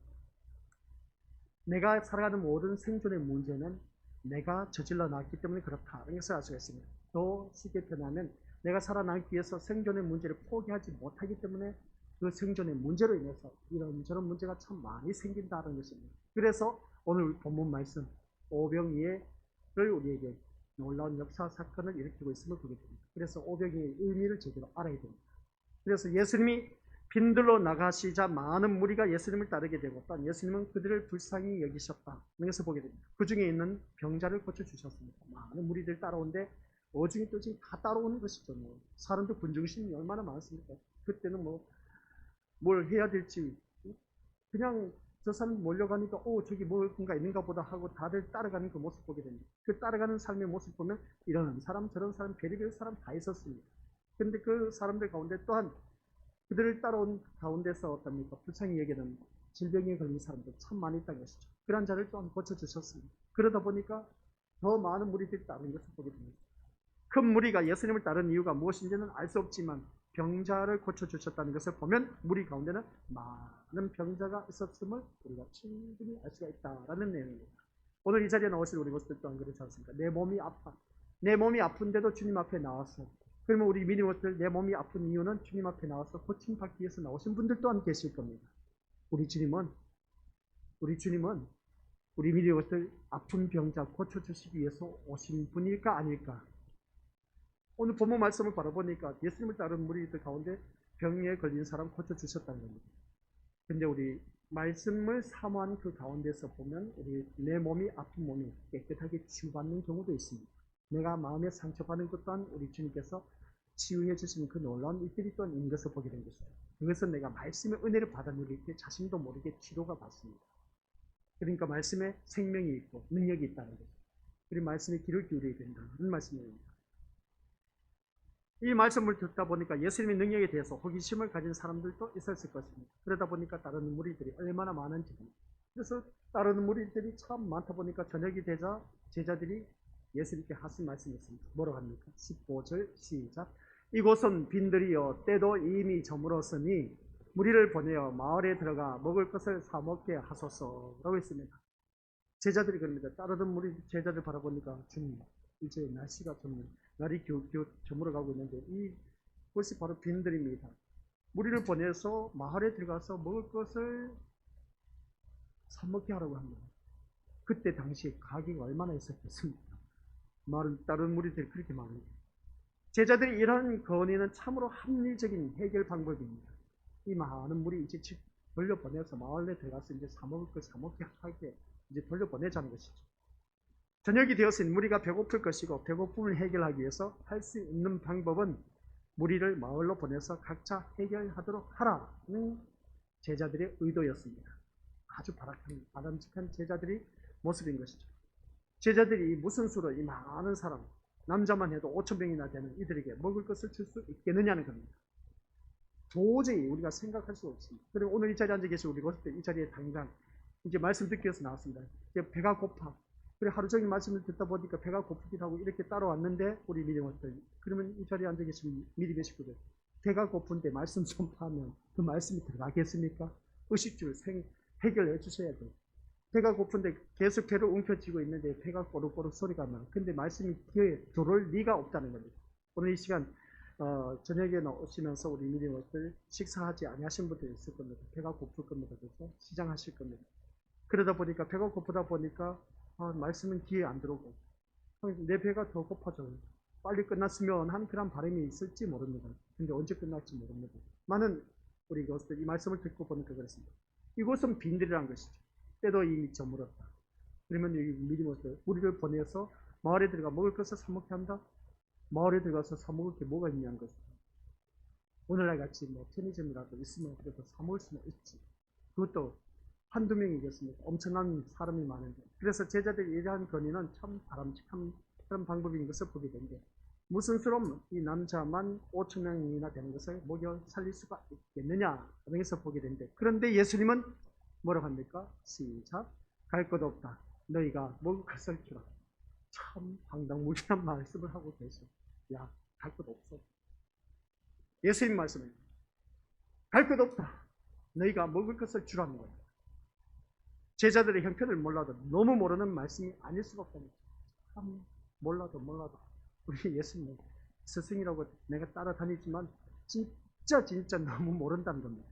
내가 살아가는 모든 생존의 문제는 내가 저질러 놨기 때문에 그렇다. 이런 것을 알 수가 있습니다. 더 쉽게 표현하면 내가 살아남기 위해서 생존의 문제를 포기하지 못하기 때문에 그 생존의 문제로 인해서 이런저런 문제가 참 많이 생긴다는 것입니다. 그래서 오늘 본문 말씀 오병이를 우리에게 놀라운 역사 사건을 일으키고 있음을 보게 됩니다. 그래서 오병이의 의미를 제대로 알아야 됩니다. 그래서 예수님이 빈들로 나가시자 많은 무리가 예수님을 따르게 되고 또 예수님은 그들을 불쌍히 여기셨다. 이것을 보게 됩니다. 그 중에 있는 병자를 고쳐주셨습니다. 많은 무리들 따라오는데 어중이 떠중이 다 따라오는 것이죠. 사람들 군중심이 얼마나 많습니까? 그때는 뭘 해야 될지 그냥 저 사람 몰려가니까 저기 뭔가 있는가 보다 하고 다들 따라가는 그 모습 보게 됩니다. 그 따라가는 삶의 모습 보면 이런 사람 저런 사람 별의별 사람 다 있었습니다. 그런데 그 사람들 가운데 또한 그들을 따라온 가운데서 어떻습니까? 불쌍히 여기는 질병에 걸린 사람들 참 많이 있다는 것이죠. 그런 자를 또한 고쳐주셨습니다. 그러다 보니까 더 많은 무리들이 따르는 것을 보게 됩니다. 큰 무리가 예수님을 따른 이유가 무엇인지는 알 수 없지만 병자를 고쳐주셨다는 것을 보면 무리 가운데는 많은 병자가 있었음을 우리가 충분히 알 수가 있다라는 내용입니다. 오늘 이 자리에 나오신 우리 모습들 또한 그렇지 않습니까? 내 몸이 아파. 내 몸이 아픈데도 주님 앞에 나왔어. 그러면 우리 믿음들 내 몸이 아픈 이유는 주님 앞에 나와서 고침받기 위해서 나오신 분들 또한 계실 겁니다. 우리 주님은 우리 믿음들 아픈 병자 고쳐주시기 위해서 오신 분일까 아닐까? 오늘 본문 말씀을 바라보니까 예수님을 따르는 무리들 가운데 병에 걸린 사람 고쳐주셨다는 겁니다. 근데 우리 말씀을 사모한 그 가운데서 보면 우리 내 몸이 아픈 몸이 깨끗하게 치유받는 경우도 있습니다. 내가 마음에 상처받는 것 또한 우리 주님께서 치유해 주시는 그 놀라운 일들이 또한 있는 것을 보게 된 것이죠. 그것은 내가 말씀의 은혜를 받아들일 때 자신도 모르게 치료가 받습니다. 그러니까 말씀에 생명이 있고 능력이 있다는 거죠. 그리고 말씀에 귀를 기울여야 된다는 말씀입니다. 이 말씀을 듣다 보니까 예수님의 능력에 대해서 호기심을 가진 사람들도 있었을 것입니다. 그러다 보니까 따르는 무리들이 얼마나 많은지. 그래서 따르는 무리들이 참 많다 보니까 저녁이 되자 제자들이 예수님께 하신 말씀이 있습니다. 뭐라고 합니까? 15절 시작. 이곳은 빈들이요 때도 이미 저물었으니 무리를 보내어 마을에 들어가 먹을 것을 사 먹게 하소서라고 했습니다. 제자들이 그럽니다. 따르던 무리 제자들 바라보니까 주님 이제 날씨가 좀 날이 겨우 저물어가고 있는데 이것이 바로 빈들입니다. 무리를 보내서 마을에 들어가서 먹을 것을 사 먹게 하라고 합니다. 그때 당시에 가격이 얼마나 있었겠습니까? 다른 무리들이 그렇게 많은데 제자들이 이런 건의는 참으로 합리적인 해결 방법입니다. 이 많은 무리 이제 돌려보내서 마을에 들어가서 이제 사 먹을 것 사 먹게 하게 이제 돌려보내자는 것이죠. 저녁이 되었으니 무리가 배고플 것이고 배고픔을 해결하기 위해서 할 수 있는 방법은 무리를 마을로 보내서 각자 해결하도록 하라는 제자들의 의도였습니다. 아주 바람직한 제자들의 모습인 것이죠. 제자들이 무슨 수로 이 많은 사람, 남자만 해도 5,000명이나 되는 이들에게 먹을 것을 줄 수 있겠느냐는 겁니다. 도저히 우리가 생각할 수 없습니다. 그리고 오늘 이 자리에 앉아 계신 우리 모습들 이 자리에 당장 이제 말씀 듣기 위해서 나왔습니다. 이제 배가 고파. 그래 하루 종일 말씀을 듣다 보니까 배가 고프기도 하고 이렇게 따라왔는데 우리 믿음들 그러면 이 자리에 앉아 계신 믿음의 식구들 배가 고픈데 말씀 좀 하면 그 말씀이 들어가겠습니까? 의식주를 해결해 주셔야 돼요. 배가 고픈데 계속 배를 움켜쥐고 있는데 배가 꼬르꼬르 소리가 나. 근데 말씀이 귀에 들어올 리가 없다는 겁니다. 오늘 이 시간 저녁에 나오시면서 우리 믿음들 식사하지 아니하신 분들 있을 겁니다. 배가 고플 겁니다. 그렇죠? 시장하실 겁니다. 그러다 보니까 배가 고프다 보니까 말씀은 귀에 안 들어오고 내 배가 더 고파져요. 빨리 끝났으면 한 그런 바람이 있을지 모릅니다. 근데 언제 끝날지 모릅니다. 많은 우리 이것들 이 말씀을 듣고 보니까 그렇습니다. 이곳은 빈들이라는 것이죠. 때도 이미 저물었다. 그러면 이 믿음으로서 우리를 보내서 마을에 들어가 먹을 것을 사 먹게 한다. 마을에 들어가서 사 먹을 게 뭐가 있냐는 것이죠. 오늘날 같이 편의점이라도 있으면 그래도 사 먹을 수는 있지. 그것도 한두 명이겠습니까? 엄청난 사람이 많은데. 그래서 제자들이 이러한 건의는 참 바람직하다는 그런 방법인 것을 보게 된게 무슨 수로 이 남자만 5천 명이나 되는 것을 먹여 살릴 수가 있겠느냐 하는 것을 보게 되는데, 그런데 예수님은 뭐라고 합니까? 시작. 갈 것 없다. 너희가 먹을 것을 주라. 참 황당무계한 말씀을 하고 계셔. 야, 갈 것 없어. 예수님 말씀은 갈 것 없다. 너희가 먹을 것을 주라는 거예요. 제자들의 형편을 몰라도 너무 모르는 말씀이 아닐 수가 없다는 거예요. 참 몰라도 우리 예수님 스승이라고 내가 따라다니지만 진짜 너무 모른다는 겁니다.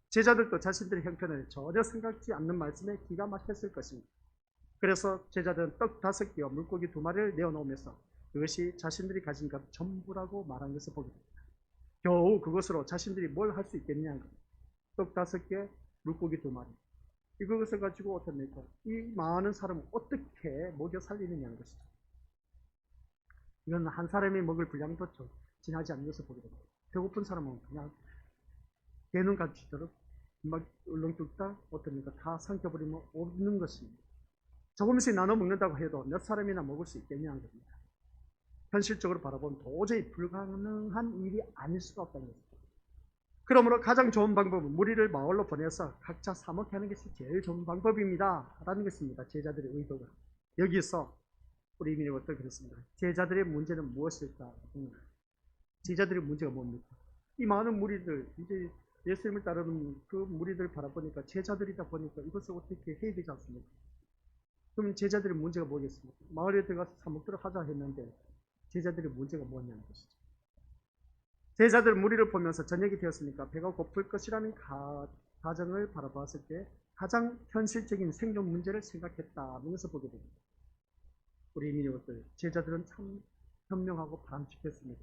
제자들도 자신들의 형편을 전혀 생각지 않는 말씀에 기가 막혔을 것입니다. 그래서 제자들은 떡 5개와 물고기 2마리를 내어놓으면서 그것이 자신들이 가진 것 전부라고 말한 것을 보게 됩니다. 겨우 그것으로 자신들이 뭘 할 수 있겠냐는 겁니다. 떡 5개, 물고기 2마리. 이것을 가지고 어떻습니까? 이 많은 사람을 어떻게 먹여 살리느냐는 것이죠. 이건 한 사람이 먹을 분량도 지나지 않는 것을 보게 됩니다. 배고픈 사람은 그냥 개눈 감치도록 막 울렁뚝딱 어떻습니까? 다 삼켜버리면 없는 것입니다. 조금씩 나눠 먹는다고 해도 몇 사람이나 먹을 수 있겠냐는 겁니다. 현실적으로 바라보면 도저히 불가능한 일이 아닐 수가 없다는 것입니다. 그러므로 가장 좋은 방법은 무리를 마을로 보내서 각자 사 먹게 하는 것이 제일 좋은 방법입니다 라는 것입니다. 제자들의 의도가. 여기서 우리 이민희 어떻게 그랬습니다. 제자들의 문제는 무엇일까? 제자들의 문제가 뭡니까? 이 많은 무리들, 이제 예수님을 따르는 그 무리들 바라보니까 제자들이다 보니까 이것을 어떻게 해야 되지 않습니까? 그럼 제자들의 문제가 뭐겠습니까? 마을에 들어가서 사 먹도록 하자 했는데 제자들의 문제가 뭐냐는 것이죠. 제자들 무리를 보면서 저녁이 되었으니까 배가 고플 것이라는 가정을 바라보았을 때 가장 현실적인 생존 문제를 생각했다는 것을 보게 됩니다. 우리 민족들 제자들은 참 현명하고 바람직했습니다.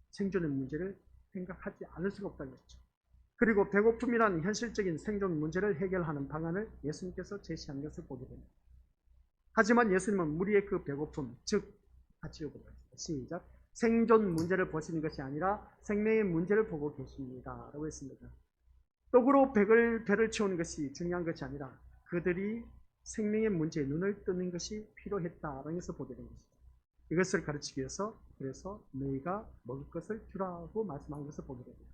생존의 문제를 생각하지 않을 수가 없다는 것이죠. 그리고 배고픔이라는 현실적인 생존 문제를 해결하는 방안을 예수님께서 제시한 것을 보게 됩니다. 하지만 예수님은 무리의 그 배고픔, 즉 같이 읽어보겠습니다. 시작. 생존 문제를 보시는 것이 아니라 생명의 문제를 보고 계십니다 라고 했습니다. 떡으로 배를 채우는 것이 중요한 것이 아니라 그들이 생명의 문제에 눈을 뜨는 것이 필요했다라는 것을 보게 된 것이죠. 이것을 가르치기 위해서 그래서 너희가 먹을 것을 주라고 말씀한 것을 보게 됩니다.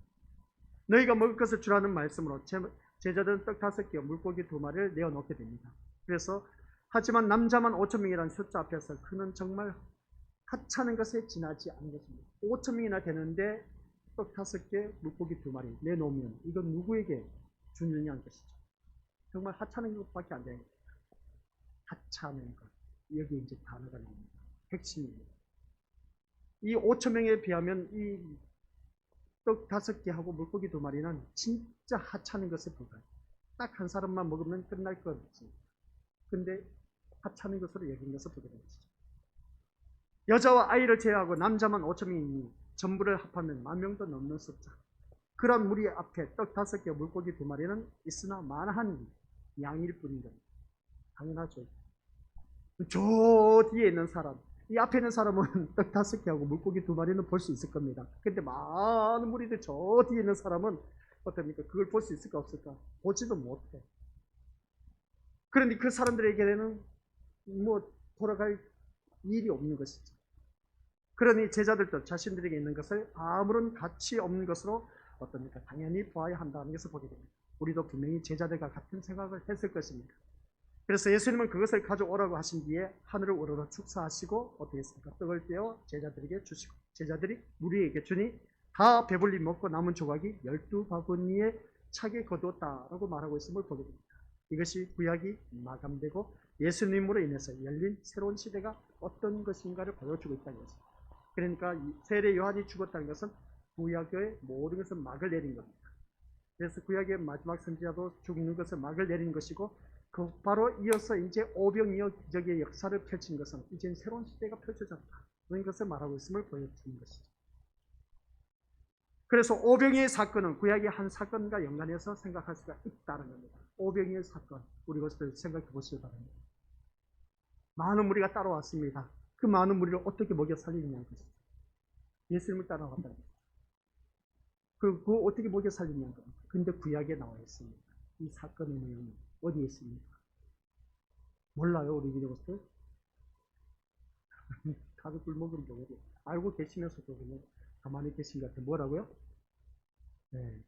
너희가 먹을 것을 주라는 말씀으로 제자들은 떡 5개와 물고기 2마리를 내어놓게 됩니다. 그래서 하지만 남자만 5천 명이라는 숫자 앞에서 그는 정말 하찮은 것에 지나지 않은 것입니다. 5천 명이나 되는데 떡 5개, 물고기 2마리 내놓으면 이건 누구에게 주느냐는 것이죠. 정말 하찮은 것밖에 안 되는 거예요. 하찮은 것. 여기 이제 단어가 나옵니다. 핵심입니다. 이 5천 명에 비하면 이 떡 5개하고 물고기 2마리는 진짜 하찮은 것에 불과해요. 딱 한 사람만 먹으면 끝날 것 같습니다. 근데 하찮은 것으로 여긴 것을 보게 되는 것이죠. 여자와 아이를 제외하고 남자만 5천 명이니 전부를 합하면 10,000명도 넘는 숫자. 그런 무리 앞에 떡 5개, 물고기 2마리는 있으나 만한 양일 뿐인 겁니다. 당연하죠. 저 뒤에 있는 사람, 이 앞에 있는 사람은 떡 5개하고 물고기 2마리는 볼 수 있을 겁니다. 근데 많은 무리들 저 뒤에 있는 사람은 어떻습니까? 그걸 볼 수 있을까 없을까? 보지도 못해. 그런데 그 사람들에게는 뭐 돌아갈 일이 없는 것이죠. 그러니 제자들도 자신들에게 있는 것을 아무런 가치 없는 것으로 어떻습니까? 당연히 보아야 한다는 것을 보게 됩니다. 우리도 분명히 제자들과 같은 생각을 했을 것입니다. 그래서 예수님은 그것을 가져오라고 하신 뒤에 하늘을 우러러 축사하시고 어떻게 했습니까? 떡을 떼어 제자들에게 주시고 제자들이 무리에게 주니 다 배불리 먹고 남은 조각이 12바구니에 차게 거두었다라고 말하고 있음을 보게 됩니다. 이것이 구약이 마감되고 예수님으로 인해서 열린 새로운 시대가 어떤 것인가를 보여주고 있다는 것입니다. 그러니까 세례 요한이 죽었다는 것은 구약의 모든 것을 막을 내린 겁니다. 그래서 구약의 마지막 선지자도 죽는 것을 막을 내린 것이고 그 바로 이어서 이제 오병이어적의 역사를 펼친 것은 이제 새로운 시대가 펼쳐졌다. 그런 것을 말하고 있음을 보여주는 것이죠. 그래서 오병이의 사건은 구약의 한 사건과 연관해서 생각할 수가 있다는 겁니다. 오병이의 사건, 우리 것을 생각해 보시기 바랍니다. 많은 무리가 따라왔습니다. 그 많은 무리를 어떻게 먹여 살리느냐는 것이죠. 예수님을 따라간다는 것이죠. 그 어떻게 먹여 살리냐는 겁니다. 근데 구약에 나와 있습니다. 이 사건의 내용이 어디에 있습니까? 몰라요, 우리 믿음으로서? 밥을 굶어먹은 경우도 알고 계시면서도 그냥 가만히 계신 것 같아요. 뭐라고요? 네.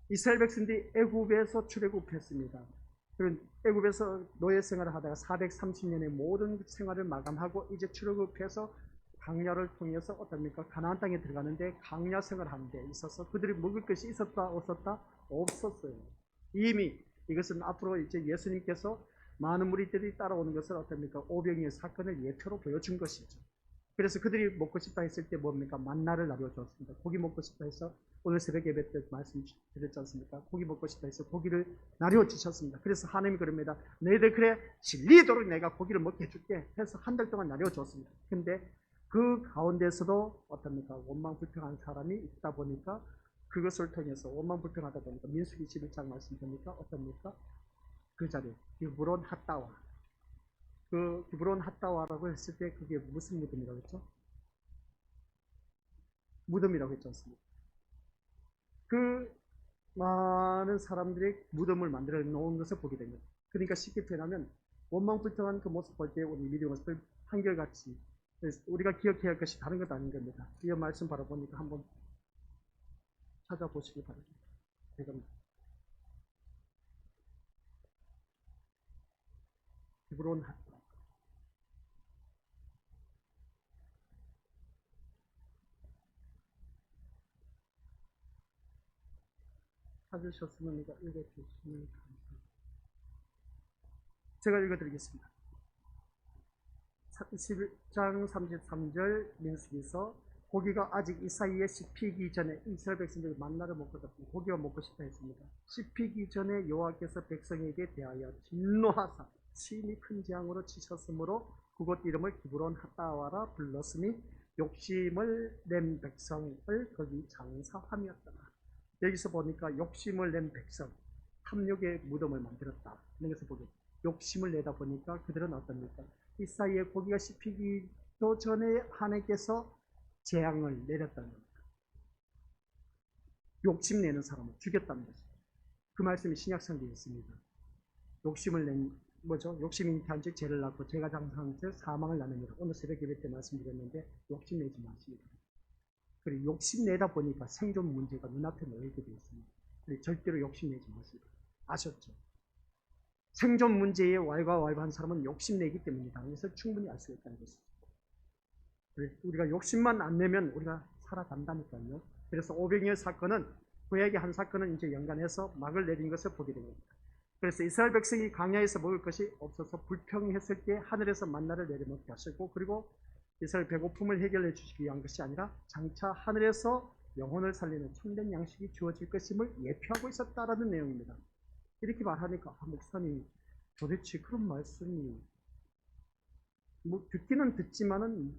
이스라엘 백성들이 애굽에서 출애굽했습니다. 그리고 애굽에서 노예 생활을 하다가 430년의 모든 생활을 마감하고 이제 출애굽해서 광야를 통해서 어떻습니까? 가나안 땅에 들어가는데 광야 생활을 하는 데 있어서 그들이 먹을 것이 있었다 없었다? 없었어요. 이미 이것은 앞으로 이제 예수님께서 많은 무리들이 따라오는 것을 어떻습니까? 오병이의 사건을 예표로 보여준 것이죠. 그래서 그들이 먹고 싶다 했을 때 뭡니까? 만나를 나누어 주었습니다. 고기 먹고 싶다 해서 오늘 새벽 예배 때 말씀드렸지 않습니까? 고기 먹고 싶다 해서 고기를 나누어 주셨습니다. 그래서 하나님이 그럽니다. 너희들 그래 질리도록 내가 고기를 먹게 해줄게 해서 한 달 동안 나누어 줬습니다. 근데 그 가운데서도 어떻습니까? 원망불평한 사람이 있다 보니까 그것을 통해서 원망불평하다 보니까 민수기 11장 말씀 보니까 어떻습니까? 그 자리에 기브론 핫다와 그 기브론 핫다와라고 했을 때 그게 무슨 무덤이라고 했죠? 무덤이라고 했지 않습니까? 그 많은 사람들이 무덤을 만들어 놓은 것을 보게 됩니다. 그러니까 쉽게 표현하면 원망불평한 그 모습 볼 때 우리 믿음의 모습을 한결같이 우리가 기억해야 할 것이 다른 것 아닌 겁니다. 이 말씀 바라보니까 한번 찾아보시기 바랍니다. 이겁니다. 기브론 핫다. 찾으셨으면 읽어주시면 감사합니다. 제가 읽어드리겠습니다. 11장 33절 민수기서 고기가 아직 이 사이에 씹히기 전에 이스라엘 백성들이 만나를 먹고 싶습니다. 고기가 먹고 싶다 했습니다. 씹히기 전에 여호와께서 백성에게 대하여 진노하사 심히 큰 재앙으로 치셨으므로 그곳 이름을 기브론 핫다와라 불렀으니 욕심을 낸 백성을 거기 장사함이었더라. 여기서 보니까 욕심을 낸 백성, 탐욕의 무덤을 만들었다. 여기서 보게 욕심을 내다 보니까 그들은 어떻습니까? 이 사이에 고기가 씹히기도 전에 하나님께서 재앙을 내렸다는 겁니다. 욕심내는 사람을 죽였다는 것입니다. 그 말씀이 신약성경에 있습니다. 욕심을 낸 뭐죠? 욕심이 단지 죄를 낳고 죄가 장사한 채 사망을 낳느니라. 오늘 새벽 예배 때 말씀드렸는데 욕심내지 마십니다. 그리고 욕심내다 보니까 생존 문제가 눈앞에 놓이게 되어 있습니다. 그리고 절대로 욕심내지 마십니다. 아셨죠? 생존 문제에 왈가왈부한 사람은 욕심내기 때문이다. 그래서 충분히 알 수 있다는 것이죠. 우리가 욕심만 안 내면 우리가 살아간다니까요. 그래서 오병이어 사건은 구약의 한 사건은 이제 연관해서 막을 내린 것을 보게 됩니다. 그래서 이스라엘 백성이 광야에서 먹을 것이 없어서 불평했을 때 하늘에서 만나를 내려놓게 하시고 그리고 이스라엘 배고픔을 해결해 주시기 위한 것이 아니라 장차 하늘에서 영혼을 살리는 참된 양식이 주어질 것임을 예표하고 있었다라는 내용입니다. 이렇게 말하니까 목사님 도대체 그런 말씀이 뭐 듣기는 듣지만은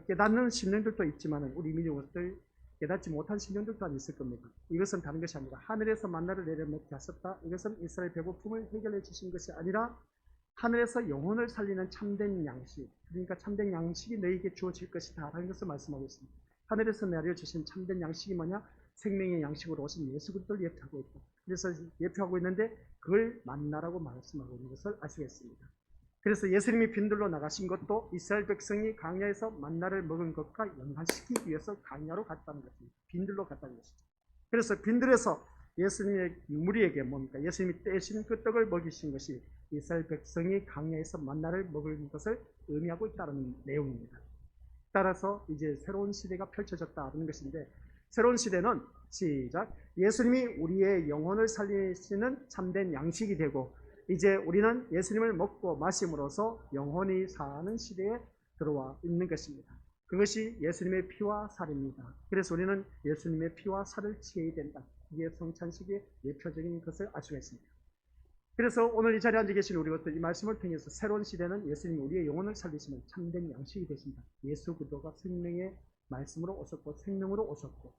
깨닫는 심령들도 있지만은 우리 민족들 깨닫지 못한 심령들도 있을 겁니다. 이것은 다른 것이 아니라 하늘에서 만나를 내려놓게 하셨다. 이것은 이스라엘 배고픔을 해결해 주신 것이 아니라 하늘에서 영혼을 살리는 참된 양식, 그러니까 참된 양식이 너희에게 주어질 것이다 라는 것을 말씀하고 있습니다. 하늘에서 내려주신 참된 양식이 뭐냐? 생명의 양식으로 오신 예수 그리스도를 예표하고 있다. 그래서 예표하고 있는데 그걸 만나라고 말씀하고 있는 것을 아시겠습니다. 그래서 예수님이 빈들로 나가신 것도 이스라엘 백성이 광야에서 만나를 먹은 것과 연관시키기 위해서 광야로 갔다는 것입니다. 빈들로 갔다는 것이죠. 그래서 빈들에서 예수님의 무리에게 뭡니까? 예수님이 떼신 그 떡을 먹이신 것이 이스라엘 백성이 광야에서 만나를 먹은 것을 의미하고 있다는 내용입니다. 따라서 이제 새로운 시대가 펼쳐졌다는 것인데 새로운 시대는 시작 예수님이 우리의 영혼을 살리시는 참된 양식이 되고 이제 우리는 예수님을 먹고 마심으로써 영혼이 사는 시대에 들어와 있는 것입니다. 그것이 예수님의 피와 살입니다. 그래서 우리는 예수님의 피와 살을 취해야 된다. 이게 성찬식의 예표적인 것을 알 수가 있습니다. 그래서 오늘 이 자리에 앉아 계신 우리 것들 이 말씀을 통해서 새로운 시대는 예수님이 우리의 영혼을 살리시는 참된 양식이 되신다. 예수 그리스도가 생명의 말씀으로 오셨고 생명으로 오셨고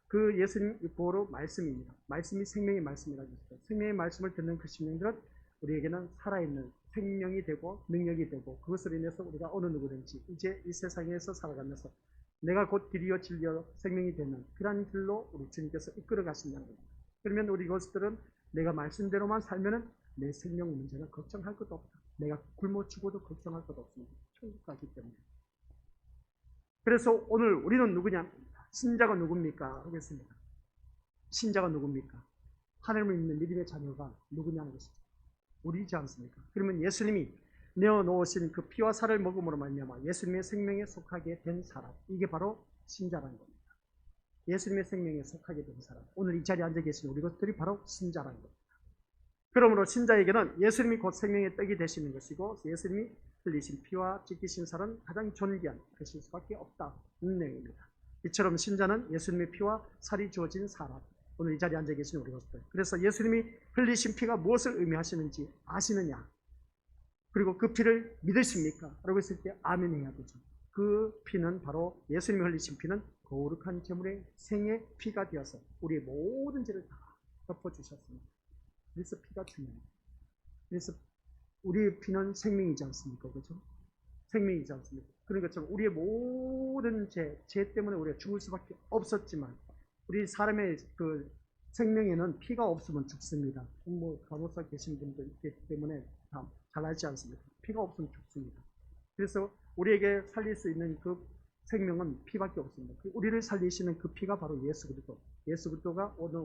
그 예수님 보로 말씀입니다. 말씀이 생명의 말씀이라고 했어요. 생명의 말씀을 듣는 그 심령들은 우리에게는 살아있는 생명이 되고 능력이 되고 그것으로 인해서 우리가 어느 누구든지 이제 이 세상에서 살아가면서 내가 곧 길이요 진리요 생명이 되는 그러한 길로 우리 주님께서 이끌어 가신다는 겁니다. 그러면 우리 것들은 내가 말씀대로만 살면은 내 생명 문제는 걱정할 것도 없다. 내가 굶어 죽어도 걱정할 것도 없습니다. 천국 가기 때문에. 그래서 오늘 우리는 누구냐? 신자가 누굽니까? 하겠습니다. 신자가 누굽니까? 하나님을 믿는 믿음의 자녀가 누구냐는 것이죠. 우리지 않습니까? 그러면 예수님이 내어놓으신 그 피와 살을 먹음으로 말미암아 예수님의 생명에 속하게 된 사람, 이게 바로 신자라는 겁니다. 예수님의 생명에 속하게 된 사람, 오늘 이 자리에 앉아 계신 우리 것들이 바로 신자라는 겁니다. 그러므로 신자에게는 예수님이 곧 생명의 떡이 되시는 것이고 예수님이 흘리신 피와 찢기신 살은 가장 존귀한 것일 수밖에 없다는 내용입니다. 이처럼 신자는 예수님의 피와 살이 주어진 사람, 오늘 이 자리에 앉아 계신 우리 것들. 그래서 예수님이 흘리신 피가 무엇을 의미하시는지 아시느냐? 그리고 그 피를 믿으십니까? 라고 했을 때 아멘 해야 되죠. 그 피는 바로 예수님이 흘리신 피는 거룩한 제물의 생의 피가 되어서 우리의 모든 죄를 다 덮어주셨습니다. 그래서 피가 중요합니다. 그래서 우리의 피는 생명이지 않습니까? 그렇죠? 생명이지 않습니까? 그런 것처럼 우리의 모든 죄 때문에 우리가 죽을 수밖에 없었지만 우리 사람의 그 생명에는 피가 없으면 죽습니다. 뭐 간호사 계신 분들 있기 때문에 다 잘 알지 않습니까? 피가 없으면 죽습니다. 그래서 우리에게 살릴 수 있는 그 생명은 피밖에 없습니다. 우리를 살리시는 그 피가 바로 예수 그리스도. 예수 그리스도가 오늘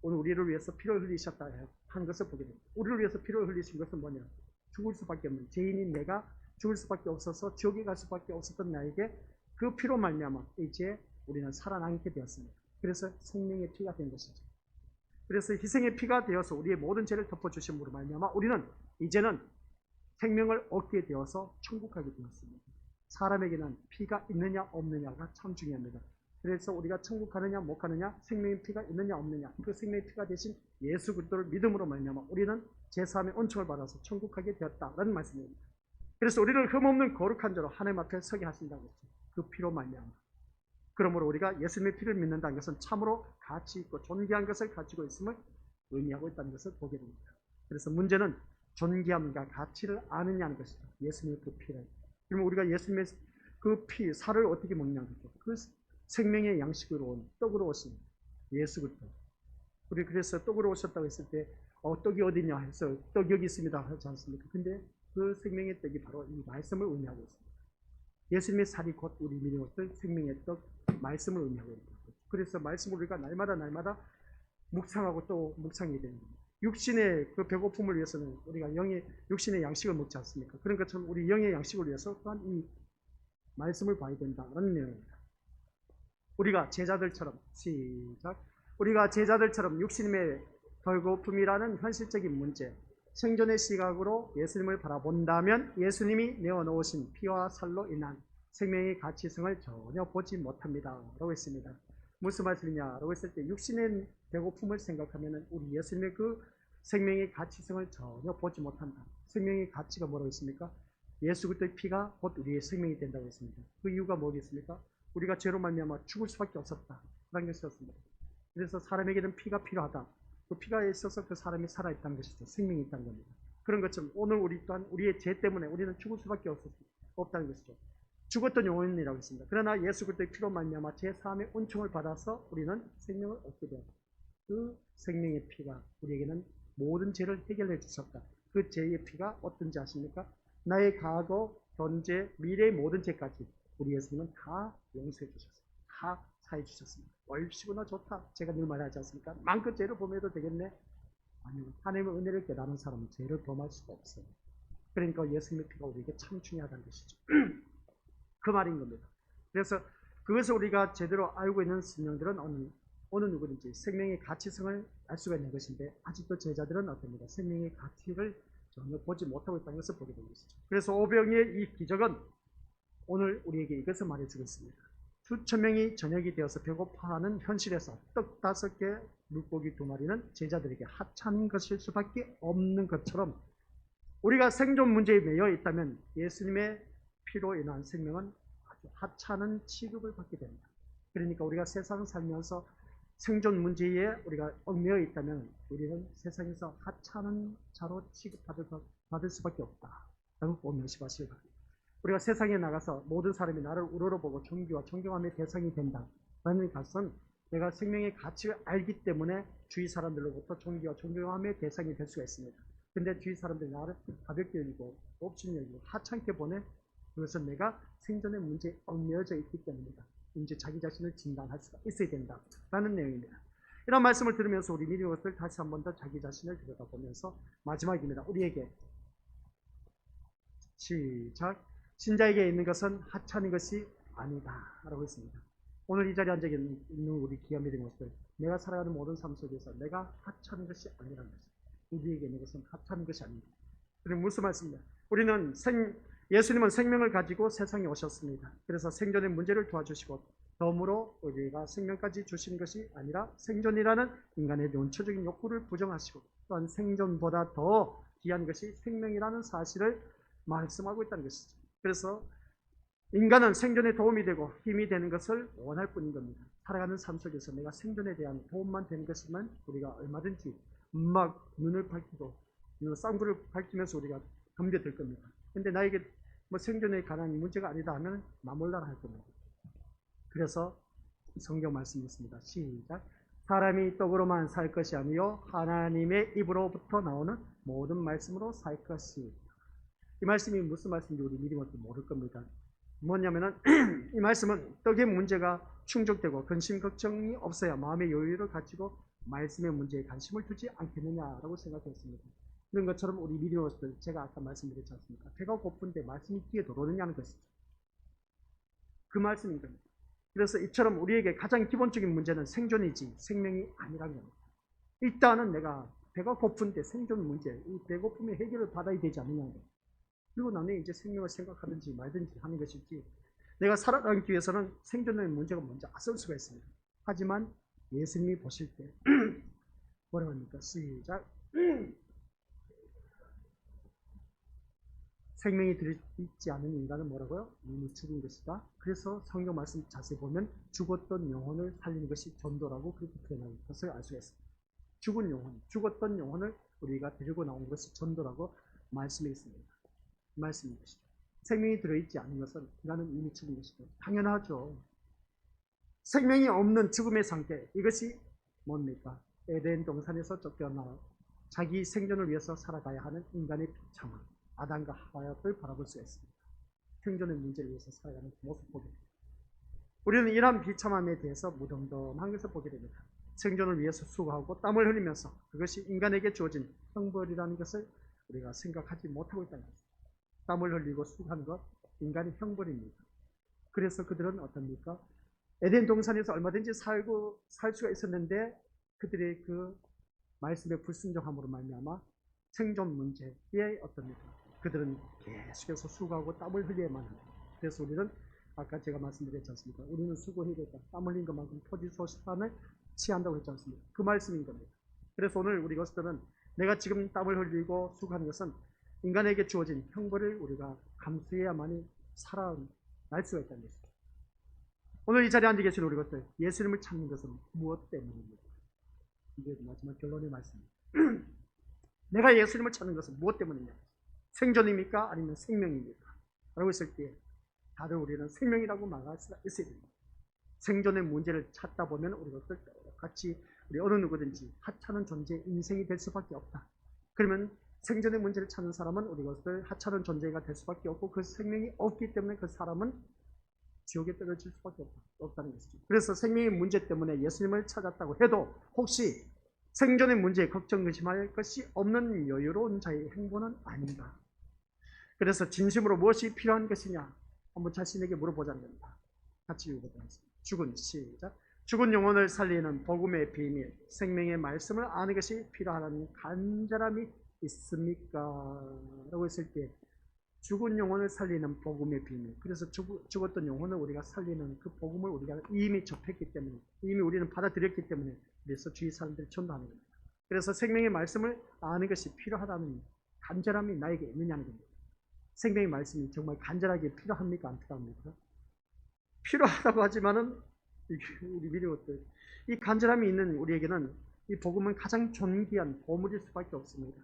오늘 우리를 위해서 피를 흘리셨다 한 것을 보게 됩니다. 우리를 위해서 피를 흘리신 것은 뭐냐? 죽을 수밖에 없는 죄인인 내가 죽을 수밖에 없어서 지옥에 갈 수밖에 없었던 나에게 그 피로 말미암아 이제 우리는 살아나게 되었습니다. 그래서 생명의 피가 된 것이죠. 그래서 희생의 피가 되어서 우리의 모든 죄를 덮어주심으로 말미암아 우리는 이제는 생명을 얻게 되어서 천국 가게 되었습니다. 사람에게는 피가 있느냐 없느냐가 참 중요합니다. 그래서 우리가 천국 가느냐 못 가느냐, 생명의 피가 있느냐 없느냐, 그 생명의 피가 대신 예수 그리스도를 믿음으로 말미암아 우리는 제3의 은총을 받아서 천국 가게 되었다라는 말씀입니다. 그래서 우리를 흠없는 거룩한 자로 하나님 앞에 서게 하신다고 했죠. 그 피로 말미암아. 그러므로 우리가 예수님의 피를 믿는다는 것은 참으로 가치 있고 존귀한 것을 가지고 있음을 의미하고 있다는 것을 보게 됩니다. 그래서 문제는 존귀함과 가치를 아느냐는 것이죠. 예수님의 그 피를. 그러면 우리가 예수님의 그 피, 살을 어떻게 먹냐는 거죠. 그 생명의 양식으로 온, 떡으로 오신 예수 그리스도. 우리 그래서 떡으로 오셨다고 했을 때 떡이 어디냐 해서 떡 여기 있습니다 하지 않습니까? 근데 그 생명의 떡이 바로 이 말씀을 의미하고 있습니다. 예수님의 살이 곧 우리 믿는 것들 생명의 떡, 말씀을 의미하고 있습니다. 그래서 말씀을 우리가 날마다 묵상하고 또 묵상해야 되는 겁니다. 육신의 그 배고픔을 위해서는 우리가 육신의 양식을 먹지 않습니까? 그런 것처럼 우리 영의 양식을 위해서 또한 이 말씀을 봐야 된다는 내용입니다. 우리가 제자들처럼 우리가 제자들처럼 육신의 배고픔이라는 현실적인 문제, 생존의 시각으로 예수님을 바라본다면 예수님이 내어놓으신 피와 살로 인한 생명의 가치성을 전혀 보지 못합니다. 라고 했습니다. 무슨 말씀이냐? 라고 했을 때 육신의 배고픔을 생각하면 우리 예수님의 그 생명의 가치성을 전혀 보지 못한다. 생명의 가치가 뭐라고 했습니까? 예수 그리스도의 피가 곧 우리의 생명이 된다고 했습니다. 그 이유가 뭐겠습니까? 우리가 죄로 말미암아 죽을 수밖에 없었다. 라는 것이었습니다. 그래서 사람에게는 피가 필요하다. 그 피가 있어서 그 사람이 살아있다는 것이죠. 생명이 있다는 겁니다. 그런 것처럼 오늘 우리 또한 우리의 죄 때문에 우리는 죽을 수밖에 없다는 것이죠. 죽었던 영혼이라고 했습니다. 그러나 예수 그리스도의 피로 말미암아 제3의 은총을 받아서 우리는 생명을 얻게 되었다. 그 생명의 피가 우리에게는 모든 죄를 해결해 주셨다. 그 죄의 피가 어떤지 아십니까? 나의 과거, 현재, 미래의 모든 죄까지 우리 예수님은 다 용서해 주셨습니다. 다 사해 주셨습니다. 얼씨구나 좋다. 제가 늘 말하지 않습니까? 마음껏 죄를 범해도 되겠네. 아니요. 하나님의 은혜를 깨달은 사람은 죄를 범할 수가 없어요. 그러니까 예수님의 피가 우리에게 참 중요하다는 것이죠. 그 말인 겁니다. 그래서 그것을 우리가 제대로 알고 있는 신령들은 어느 누구든지 생명의 가치성을 알 수가 있는 것인데 아직도 제자들은 어떻습니까? 생명의 가치를 전혀 보지 못하고 있다는 것을 보게 된 것이죠. 그래서 오병이의 이 기적은 오늘 우리에게 이것을 말해주고 있습니다. 수천 명이 저녁이 되어서 배고파하는 현실에서 떡 5개, 물고기 2마리는 제자들에게 하찮은 것일 수밖에 없는 것처럼 우리가 생존 문제에 매여 있다면 예수님의 피로 인한 생명은 아주 하찮은 취급을 받게 됩니다. 그러니까 우리가 세상 살면서 생존 문제에 우리가 얽매여 있다면 우리는 세상에서 하찮은 자로 취급받을 수밖에 없다라고 명심하시기 바랍니다. 우리가 세상에 나가서 모든 사람이 나를 우러러보고 존귀와 존경함의 대상이 된다라는 것은 내가 생명의 가치를 알기 때문에 주위 사람들로부터 존귀와 존경함의 대상이 될 수가 있습니다. 근데 주위 사람들이 나를 가볍게 여기고 옵신 여기고 하찮게 보내 그것은 내가 생존의 문제에 얽매여져 있기 때문이다. 이제 자기 자신을 진단할 수가 있어야 된다라는 내용입니다. 이런 말씀을 들으면서 우리 믿음의 것들 다시 한 번 더 자기 자신을 들여다보면서 마지막입니다. 우리에게 시작. 신자에게 있는 것은 하찮은 것이 아니다 라고 했습니다. 오늘 이 자리에 앉아 있는 우리 귀한 믿음의 것들, 내가 살아가는 모든 삶 속에서 내가 하찮은 것이 아니라는 것입니다. 우리에게 있는 것은 하찮은 것이 아닙니다. 그리고 무슨 말씀입니까? 우리는 예수님은 생명을 가지고 세상에 오셨습니다. 그래서 생존의 문제를 도와주시고 덤으로 우리가 생명까지 주신 것이 아니라 생존이라는 인간의 원초적인 욕구를 부정하시고 또한 생존보다 더 귀한 것이 생명이라는 사실을 말씀하고 있다는 것이죠. 그래서 인간은 생존에 도움이 되고 힘이 되는 것을 원할 뿐인 겁니다. 살아가는 삶 속에서 내가 생존에 대한 도움만 되는 것이면 우리가 얼마든지 막 눈을 밝히고 쌍불을 밝히면서 우리가 덤벼들 겁니다. 근데 나에게 뭐 생존에 관한 문제가 아니다 하면 나 몰라라 할 겁니다. 그래서 성경 말씀이 있습니다. 시작. 사람이 떡으로만 살 것이 아니요 하나님의 입으로부터 나오는 모든 말씀으로 살 것이. 이 말씀이 무슨 말씀인지 우리 미리 모를 겁니다. 뭐냐면은 이 말씀은 떡의 문제가 충족되고 근심 걱정이 없어야 마음의 여유를 가지고 말씀의 문제에 관심을 두지 않겠느냐라고 생각했습니다. 그런 것처럼 우리 믿음의 것들, 제가 아까 말씀드렸지 않습니까? 배가 고픈데 말씀이 귀에 들어오느냐는 것이죠. 그 말씀인 겁니다. 그래서 이처럼 우리에게 가장 기본적인 문제는 생존이지 생명이 아니라는 겁니다. 일단은 내가 배가 고픈데 생존 문제, 이 배고픔의 해결을 받아야 되지 않느냐는 겁니다. 그리고 나는 이제 생명을 생각하든지 말든지 하는 것이지, 내가 살아가기 위해서는 생존의 문제가 먼저 앞설 수가 있습니다. 하지만 예수님이 보실 때 뭐라고 합니까? 시작. 생명이 들어있지 않은 인간은 뭐라고요? 이미 죽은 것이다. 그래서 성경 말씀 자세히 보면 죽었던 영혼을 살리는 것이 전도라고 그렇게 표현하는 것을 알 수가 있습니다. 죽은 영혼, 죽었던 영혼을 우리가 데리고 나온 것이 전도라고 말씀에 있습니다. 말씀인 것이죠. 생명이 들어있지 않은 것은 나는 이미 죽은 것이죠. 당연하죠. 생명이 없는 죽음의 상태, 이것이 뭡니까? 에덴 동산에서 쫓겨나 자기 생존을 위해서 살아가야 하는 인간의 비참함, 아담과 하와를 바라볼 수 있습니다. 생존의 문제를 위해서 살아가는 모습 보게 됩니다. 우리는 이러한 비참함에 대해서 무덤덤한 것을 보게 됩니다. 생존을 위해서 수고하고 땀을 흘리면서 그것이 인간에게 주어진 형벌이라는 것을 우리가 생각하지 못하고 있다는 것입니다. 땀을 흘리고 수고하는 것, 인간의 형벌입니다. 그래서 그들은 어떻습니까? 에덴 동산에서 얼마든지 살 수가 있었는데 그들의 그 말씀의 불순종함으로 말미암아 생존 문제에 어떻습니까? 그들은 계속해서 수고하고 땀을 흘려야만 합니다. 그래서 우리는 아까 제가 말씀드렸지 않습니까? 우리는 수고해야 된다. 땀 흘린 것만큼 토지소산을 취한다고 했지 않습니까? 그 말씀인 겁니다. 그래서 오늘 우리 것들은 내가 지금 땀을 흘리고 수고하는 것은 인간에게 주어진 형벌을 우리가 감수해야만이 살아날 수가 있다는 것이죠. 오늘 이 자리에 앉아 계신 우리 것들, 예수님을 찾는 것은 무엇 때문입니까? 이게 마지막 결론의 말씀입니다. 내가 예수님을 찾는 것은 무엇 때문이냐? 생존입니까? 아니면 생명입니까? 라고 했을 때 다들 우리는 생명이라고 말할 수가 있어야 됩니다. 생존의 문제를 찾다 보면 우리 것들 똑같이 우리 어느 누구든지 하찮은 존재의 인생이 될 수밖에 없다. 그러면 생존의 문제를 찾는 사람은 우리 것들 하찮은 존재가 될 수밖에 없고 그 생명이 없기 때문에 그 사람은 지옥에 떨어질 수밖에 없다는 것이죠. 그래서 생명의 문제 때문에 예수님을 찾았다고 해도 혹시 생존의 문제에 걱정 의심할 것이 없는 여유로운 자의 행보는 아닌가. 그래서 진심으로 무엇이 필요한 것이냐 한번 자신에게 물어보자는 겁니다. 같이 읽어보도록 하겠습니다. 시작. 죽은 영혼을 살리는 복음의 비밀, 생명의 말씀을 아는 것이 필요하다는 간절함이 있습니까? 라고 했을 때 죽은 영혼을 살리는 복음의 비밀, 그래서 죽었던 영혼을 우리가 살리는 그 복음을 우리가 이미 접했기 때문에, 이미 우리는 받아들였기 때문에 그래서 주위 사람들이 전도하는 겁니다. 그래서 생명의 말씀을 아는 것이 필요하다는 간절함이 나에게 있느냐는 겁니다. 생명의 말씀이 정말 간절하게 필요합니까? 안 필요합니까? 필요하다고 하지만은 우리 믿음들, 이 간절함이 있는 우리에게는 이 복음은 가장 존귀한 보물일 수밖에 없습니다.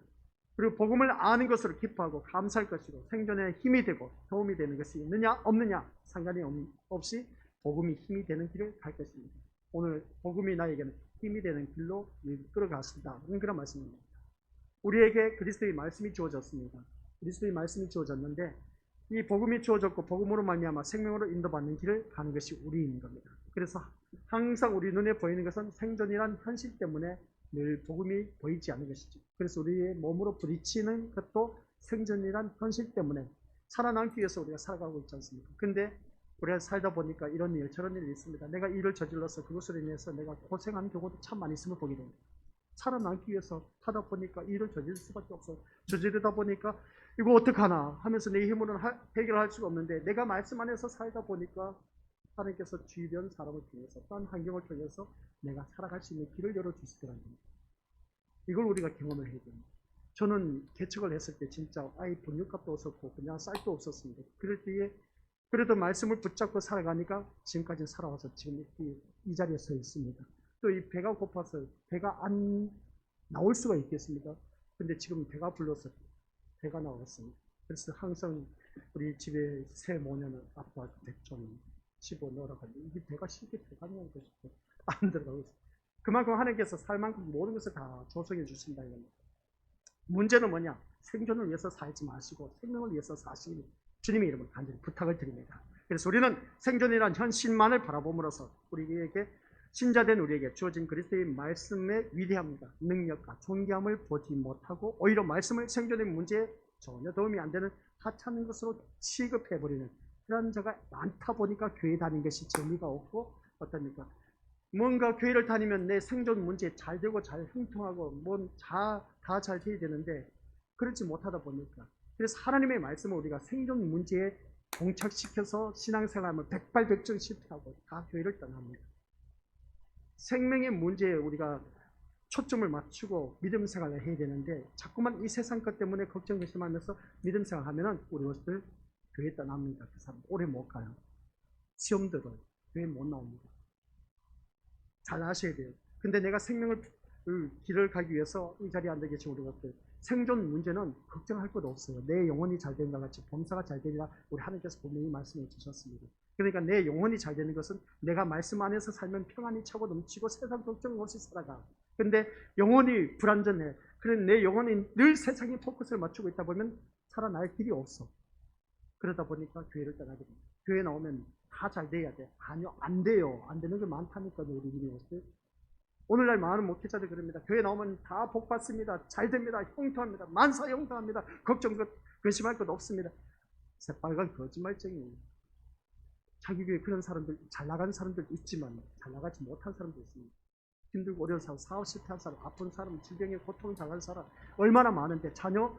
그리고 복음을 아는 것으로 기뻐하고 감사할 것이고 생존에 힘이 되고 도움이 되는 것이 있느냐 없느냐 상관이 없이 복음이 힘이 되는 길을 갈 것입니다. 오늘 복음이 나에게는 힘이 되는 길로 이끌어갔습니다. 그런 말씀입니다. 우리에게 그리스도의 말씀이 주어졌습니다. 그리스도의 말씀이 주어졌는데 이 복음이 주어졌고 복음으로 말미암아 생명으로 인도받는 길을 가는 것이 우리인 겁니다. 그래서 항상 우리 눈에 보이는 것은 생존이란 현실 때문에 늘 복음이 보이지 않는 것이죠. 그래서 우리의 몸으로 부딪히는 것도 생존이란 현실 때문에 살아남기 위해서 우리가 살아가고 있지 않습니까? 근데 우리가 살다 보니까 이런 일 저런 일이 있습니다. 내가 일을 저질러서 그것으로 인해서 내가 고생하는 경우도 참 많이 있음을 보게 됩니다. 살아남기 위해서 하다 보니까 일을 저지를 수밖에 없어요. 저지르다 보니까 이거 어떡하나 하면서 내 힘으로는 해결할 수가 없는데 내가 말씀 안에서 살다 보니까 하나님께서 주변 사람을 통해서 또한 환경을 통해서 내가 살아갈 수 있는 길을 열어주시더라는 겁니다. 이걸 우리가 경험을 해야 됩니다. 저는 개척을 했을 때 진짜 아예 분유값도 없었고 그냥 쌀도 없었습니다. 그럴 때에 그래도 말씀을 붙잡고 살아가니까 지금까지 살아와서 지금 이 자리에 서 있습니다. 또 이 배가 고파서 배가 안 나올 수가 있겠습니까? 근데 지금 배가 불러서 배가 나왔습니다. 그래서 항상 우리 집에 새 모녀는 아빠 좀 집어넣으라고 하는데 이게 배가 쉽게 들어가냐는 것이 안 들어가고 있어요. 그만큼 하나님께서 살 만큼 모든 것을 다 조성해 주신다 이겁니다. 문제는 뭐냐? 생존을 위해서 살지 마시고 생명을 위해서 사시는 주님의 이름으로 간절히 부탁을 드립니다. 그래서 우리는 생존이란 현실만을 바라봄으로써 우리에게 신자된 우리에게 주어진 그리스도의 말씀의 위대함과 능력과 존귀함을 보지 못하고 오히려 말씀을 생존의 문제에 전혀 도움이 안 되는 하찮은 것으로 취급해버리는 그런 자가 많다 보니까 교회 다니는 것이 재미가 없고 어떻습니까? 뭔가 교회를 다니면 내 생존 문제 잘 되고 잘 형통하고 다 잘 돼야 되는데 그렇지 못하다 보니까 그래서 하나님의 말씀을 우리가 생존 문제에 봉착시켜서 신앙생활을 백발백중 실패하고 다 교회를 떠납니다. 생명의 문제에 우리가 초점을 맞추고 믿음 생활을 해야 되는데 자꾸만 이 세상 것 때문에 걱정 의심하면서 믿음 생활하면은 우리 것들 교회 떠납니다. 그 사람 오래 못 가요. 시험 들어요. 교회 못 나옵니다. 잘 아셔야 돼요. 근데 내가 생명을 길을 가기 위해서 이 자리에 앉아 계신 우리 것들 생존 문제는 걱정할 것 없어요. 내 영혼이 잘 된다 같이 범사가 잘 되리라 우리 하나님께서 분명히 말씀해 주셨습니다. 그러니까 내 영혼이 잘 되는 것은 내가 말씀 안에서 살면 평안이 차고 넘치고 세상 걱정 없이 살아가. 근데 영혼이 불안전해. 그래 내 영혼이 늘 세상에 포커스를 맞추고 있다 보면 살아날 길이 없어. 그러다 보니까 교회를 떠나게 됩니다. 교회 나오면 다 잘 돼야 돼. 아니요, 안 돼요. 안 되는 게 많다니까요, 우리 믿음이. 오늘날 많은 목회자들 그럽니다. 교회 나오면 다 복 받습니다. 잘 됩니다. 형통합니다. 만사 형통합니다. 걱정, 근심할 것 없습니다. 새빨간 거짓말쟁이. 자기 교회 그런 사람들, 잘 나가는 사람들 있지만 잘 나가지 못한 사람도 있습니다. 힘들고 어려운 사람, 사업 실패한 사람, 아픈 사람, 질병에 고통 당한 사람 얼마나 많은데 자녀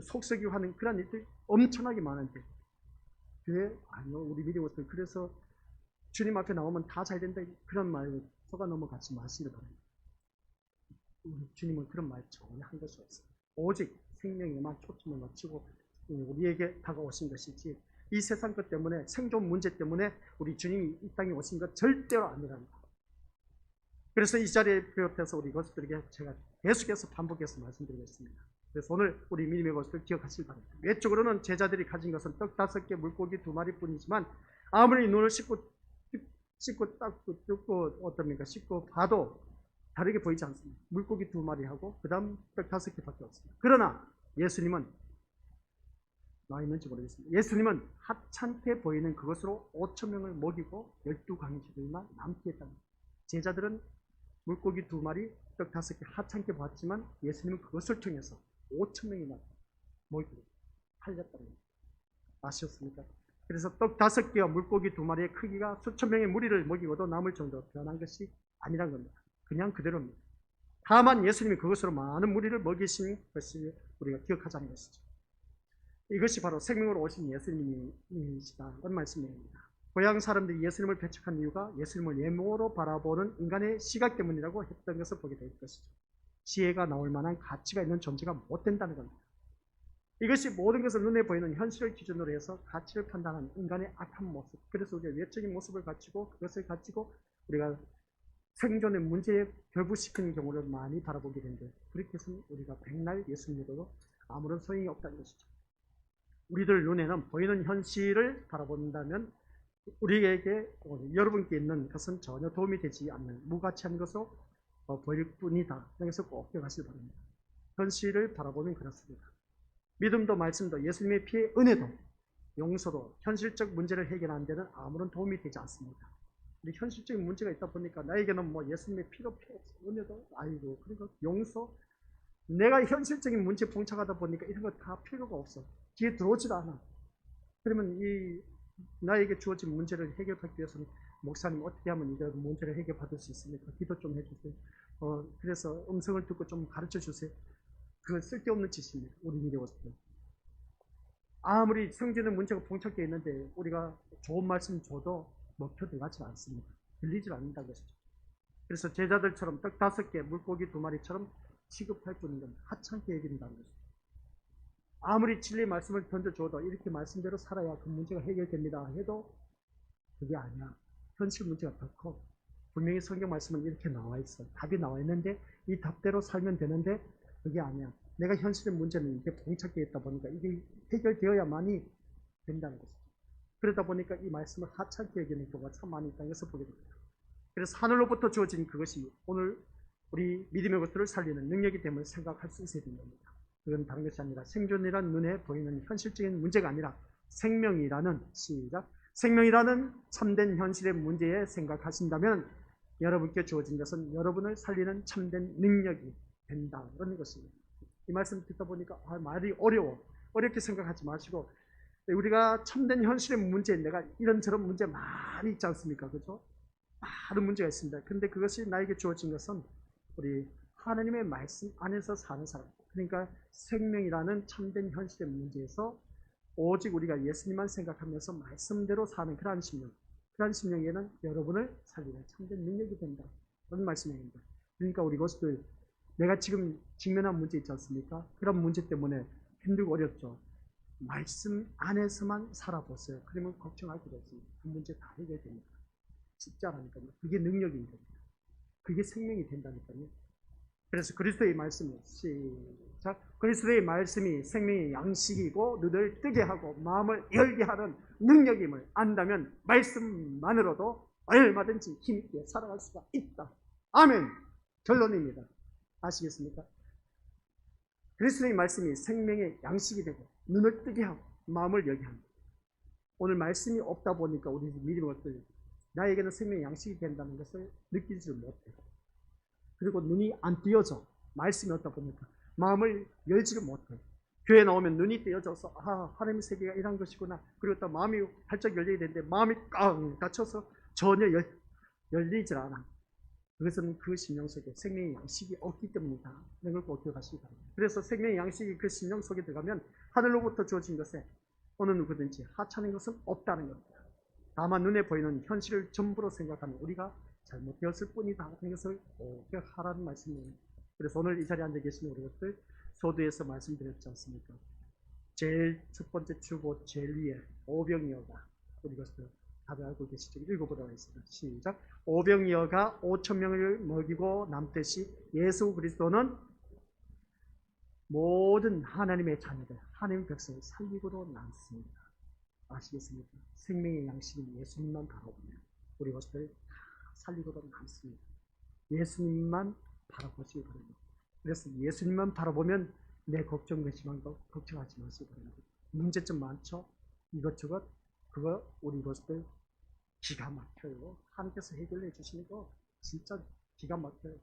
속썩이하는 그런 일들이 엄청나게 많은데 교회 아니요 우리 믿음으로서 그래서 주님 앞에 나오면 다 잘 된다 그런 말 속아 넘어가지 마시길 바랍니다. 주님은 그런 말 전혀 한 것이 없어요. 오직 생명에만 초점을 맞추고 우리에게 다가오신 것이지 이 세상 것 때문에 생존 문제 때문에 우리 주님이 이 땅에 오신 것 절대로 아니랍니다. 그래서 이 자리에 비롯해서 우리 것들에게 제가 계속해서 반복해서 말씀드리겠습니다. 그래서 오늘 우리 믿음의 것을 기억하시기 바랍니다. 외적으로는 제자들이 가진 것은 떡 5개, 물고기 2마리 뿐이지만 아무리 눈을 씻고 닦고 뜯고 어떻습니까? 씻고 봐도 다르게 보이지 않습니다. 물고기 2마리하고 그 다음 떡 5개밖에 없습니다. 그러나 예수님은 나 있는지 모르겠습니다. 예수님은 하찮게 보이는 그것으로 5,000명을 먹이고 12강직들만 남게 했답니다. 제자들은 물고기 2마리, 떡 5개 하찮게 봤지만 예수님은 그것을 통해서 5,000명이나 먹이고 팔렸다는 겁니다. 아셨습니까? 그래서 떡 5개와 물고기 2마리의 크기가 수천 명의 무리를 먹이고도 남을 정도로 변한 것이 아니란 겁니다. 그냥 그대로입니다. 다만 예수님이 그것으로 많은 무리를 먹이신 것이 우리가 기억하자는 것이죠. 이것이 바로 생명으로 오신 예수님이시다는 말씀입니다. 고향 사람들이 예수님을 배척한 이유가 예수님을 외모로 바라보는 인간의 시각 때문이라고 했던 것을 보게 될 것이죠. 지혜가 나올 만한 가치가 있는 존재가 못 된다는 겁니다. 이것이 모든 것을 눈에 보이는 현실을 기준으로 해서 가치를 판단하는 인간의 악한 모습. 그래서 우리가 외적인 모습을 가지고 그것을 가지고 우리가 생존의 문제에 결부시키는 경우를 많이 바라보게 되는데 그렇게 해서는 우리가 백날 예수님 믿어도 아무런 소용이 없다는 것이죠. 우리들 눈에는 보이는 현실을 바라본다면 우리에게 여러분께 있는 것은 전혀 도움이 되지 않는 무가치한 것으로 보일 뿐이다. 그래서 꼭 기억하시기 바랍니다. 현실을 바라보면 그렇습니다. 믿음도 말씀도 예수님의 피의 은혜도 용서도 현실적 문제를 해결하는 데는 아무런 도움이 되지 않습니다. 근데 현실적인 문제가 있다 보니까 나에게는 뭐 예수님의 피도 필요 없어. 은혜도 아이고 그리고 용서 내가 현실적인 문제에 봉착하다 보니까 이런 거 다 필요가 없어. 뒤에 들어오지도 않아. 그러면 이 나에게 주어진 문제를 해결하기 위해서는 목사님 어떻게 하면 이거 문제를 해결받을 수 있습니까? 기도 좀 해주세요. 그래서 음성을 듣고 좀 가르쳐 주세요. 그건 쓸데없는 짓입니다. 우리 믿어왔을 아무리 성전의 문제가 봉착되어 있는데 우리가 좋은 말씀 줘도 먹혀 들어가지 않습니다. 들리질 않는다는 것이죠. 그래서 제자들처럼 떡 5개, 물고기 2마리처럼 취급할 뿐인 하찮게 여긴다는 것이죠. 아무리 진리 말씀을 던져줘도 이렇게 말씀대로 살아야 그 문제가 해결됩니다 해도 그게 아니야. 현실 문제가 더 커. 분명히 성경 말씀은 이렇게 나와 있어. 답이 나와 있는데 이 답대로 살면 되는데 그게 아니야. 내가 현실의 문제는 이게 봉착되어 있다 보니까 이게 해결되어야만이 된다는 것이죠. 그러다 보니까 이 말씀을 하찮게 여기는 경우가 참 많이 있다는 것을 보게 됩니다. 그래서 하늘로부터 주어진 그것이 오늘 우리 믿음의 것들을 살리는 능력이 됨을 생각할 수 있어야 됩니다. 그건 다른 것이 아니라 생존이란 눈에 보이는 현실적인 문제가 아니라 생명이라는 시작 생명이라는 참된 현실의 문제에 생각하신다면 여러분께 주어진 것은 여러분을 살리는 참된 능력이 된다. 그런 것입니다. 이 말씀 듣다 보니까 말이 어려워. 어렵게 생각하지 마시고 우리가 참된 현실의 문제 내가 이런저런 문제 많이 있지 않습니까? 그죠? 많은 문제가 있습니다. 근데 그것이 나에게 주어진 것은 우리 하나님의 말씀 안에서 사는 사람. 그러니까 생명이라는 참된 현실의 문제에서 오직 우리가 예수님만 생각하면서 말씀대로 사는 그러한 심령. 그러한 심령에는 여러분을 살리는 참된 능력이 된다. 그런 말씀입니다. 그러니까 우리 것들 내가 지금 직면한 문제 있지 않습니까? 그런 문제 때문에 힘들고 어렵죠. 말씀 안에서만 살아보세요. 그러면 걱정할 필요 없습니다. 그 문제 다 해결됩니다. 진짜라니까요. 그게 능력인 겁니다. 그게 생명이 된다니까요. 그래서 그리스도의 말씀이 시작 그리스도의 말씀이 생명의 양식이고 눈을 뜨게 하고 마음을 열게 하는 능력임을 안다면 말씀만으로도 얼마든지 힘있게 살아갈 수가 있다. 아멘. 결론입니다. 아시겠습니까? 그리스도의 말씀이 생명의 양식이 되고 눈을 뜨게 하고 마음을 열게 합니다. 오늘 말씀이 없다 보니까 우리 믿음의 것들 나에게는 생명의 양식이 된다는 것을 느끼지 못해요. 그리고 눈이 안 띄어져. 말씀이 없다 보니까 마음을 열지를 못해요. 교회 나오면 눈이 띄어져서 하나님의 세계가 이런 것이구나. 그리고 또 마음이 활짝 열리게 되는데 마음이 깡 닫혀서 전혀 열리질 않아. 그것은 그 심령 속에 생명의 양식이 없기 때문이다. 이런 걸 꼭 기억하시기 바랍니다. 그래서 생명의 양식이 그 심령 속에 들어가면 하늘로부터 주어진 것에 어느 누구든지 하찮은 것은 없다는 겁니다. 다만 눈에 보이는 현실을 전부로 생각하는 우리가 잘못되었을 뿐이다. 하는 것을 꼭 하라는 말씀입니다. 그래서 오늘 이 자리에 앉아 계신 우리 것들 소두에서 말씀드렸지 않습니까? 제일 첫 번째 주보 제일 위에 오병이어가 우리 것들 다들 알고 계시죠? 읽어보도록 하겠습니다. 시작. 오병이어가 5,000명을 먹이고 남듯이 예수 그리스도는 모든 하나님의 자녀들, 하나님의 백성을 살리고도 남습니다. 아시겠습니까? 생명의 양식인 예수님만 바라보면 우리 것들 다 살리고도 남습니다. 예수님만 바라보시기 바랍니다. 그래서 예수님만 바라보면 내 걱정, 의심한 거 걱정하지 마시기 바랍니다. 문제점 많죠? 이것저것 그거 우리 것들 기가 막혀요. 하나님께서 해결해 주시는 거 진짜 기가 막혀요.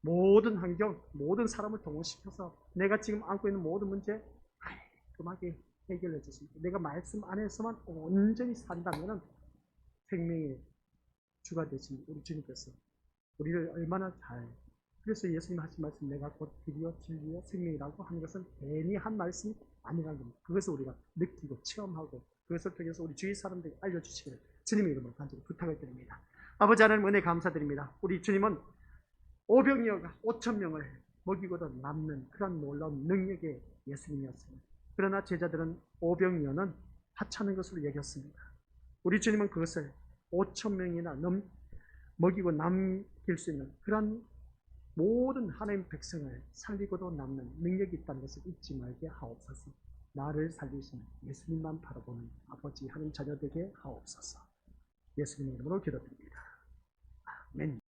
모든 환경, 모든 사람을 동원시켜서 내가 지금 안고 있는 모든 문제 깔끔하게 해결해 주십니다. 내가 말씀 안에서만 온전히 산다면 생명의 주가 되신 우리 주님께서 우리를 얼마나 잘 그래서 예수님 하신 말씀 내가 곧 길이요 진리요 생명이라고 하는 것은 괜히 한 말씀이 아니라는 겁니다. 그것을 우리가 느끼고 체험하고 그것을 통해서 우리 주위 사람들이 알려주시기를 주님의 이름으로 간절히 부탁을 드립니다. 아버지 하나님 은혜 감사드립니다. 우리 주님은 오병이어가 5,000명을 먹이고도 남는 그런 놀라운 능력의 예수님이었습니다. 그러나 제자들은 오병이어는 하찮은 것으로 여겼습니다. 우리 주님은 그것을 5,000명이나 먹이고 남길 수 있는 그런 모든 하나님의 백성을 살리고도 남는 능력이 있다는 것을 잊지 말게 하옵소서. 나를 살리시는 예수님만 바라보는 아버지 하나님 자녀되게 하옵소서. 예수님의 이름으로 기도드립니다. 아멘.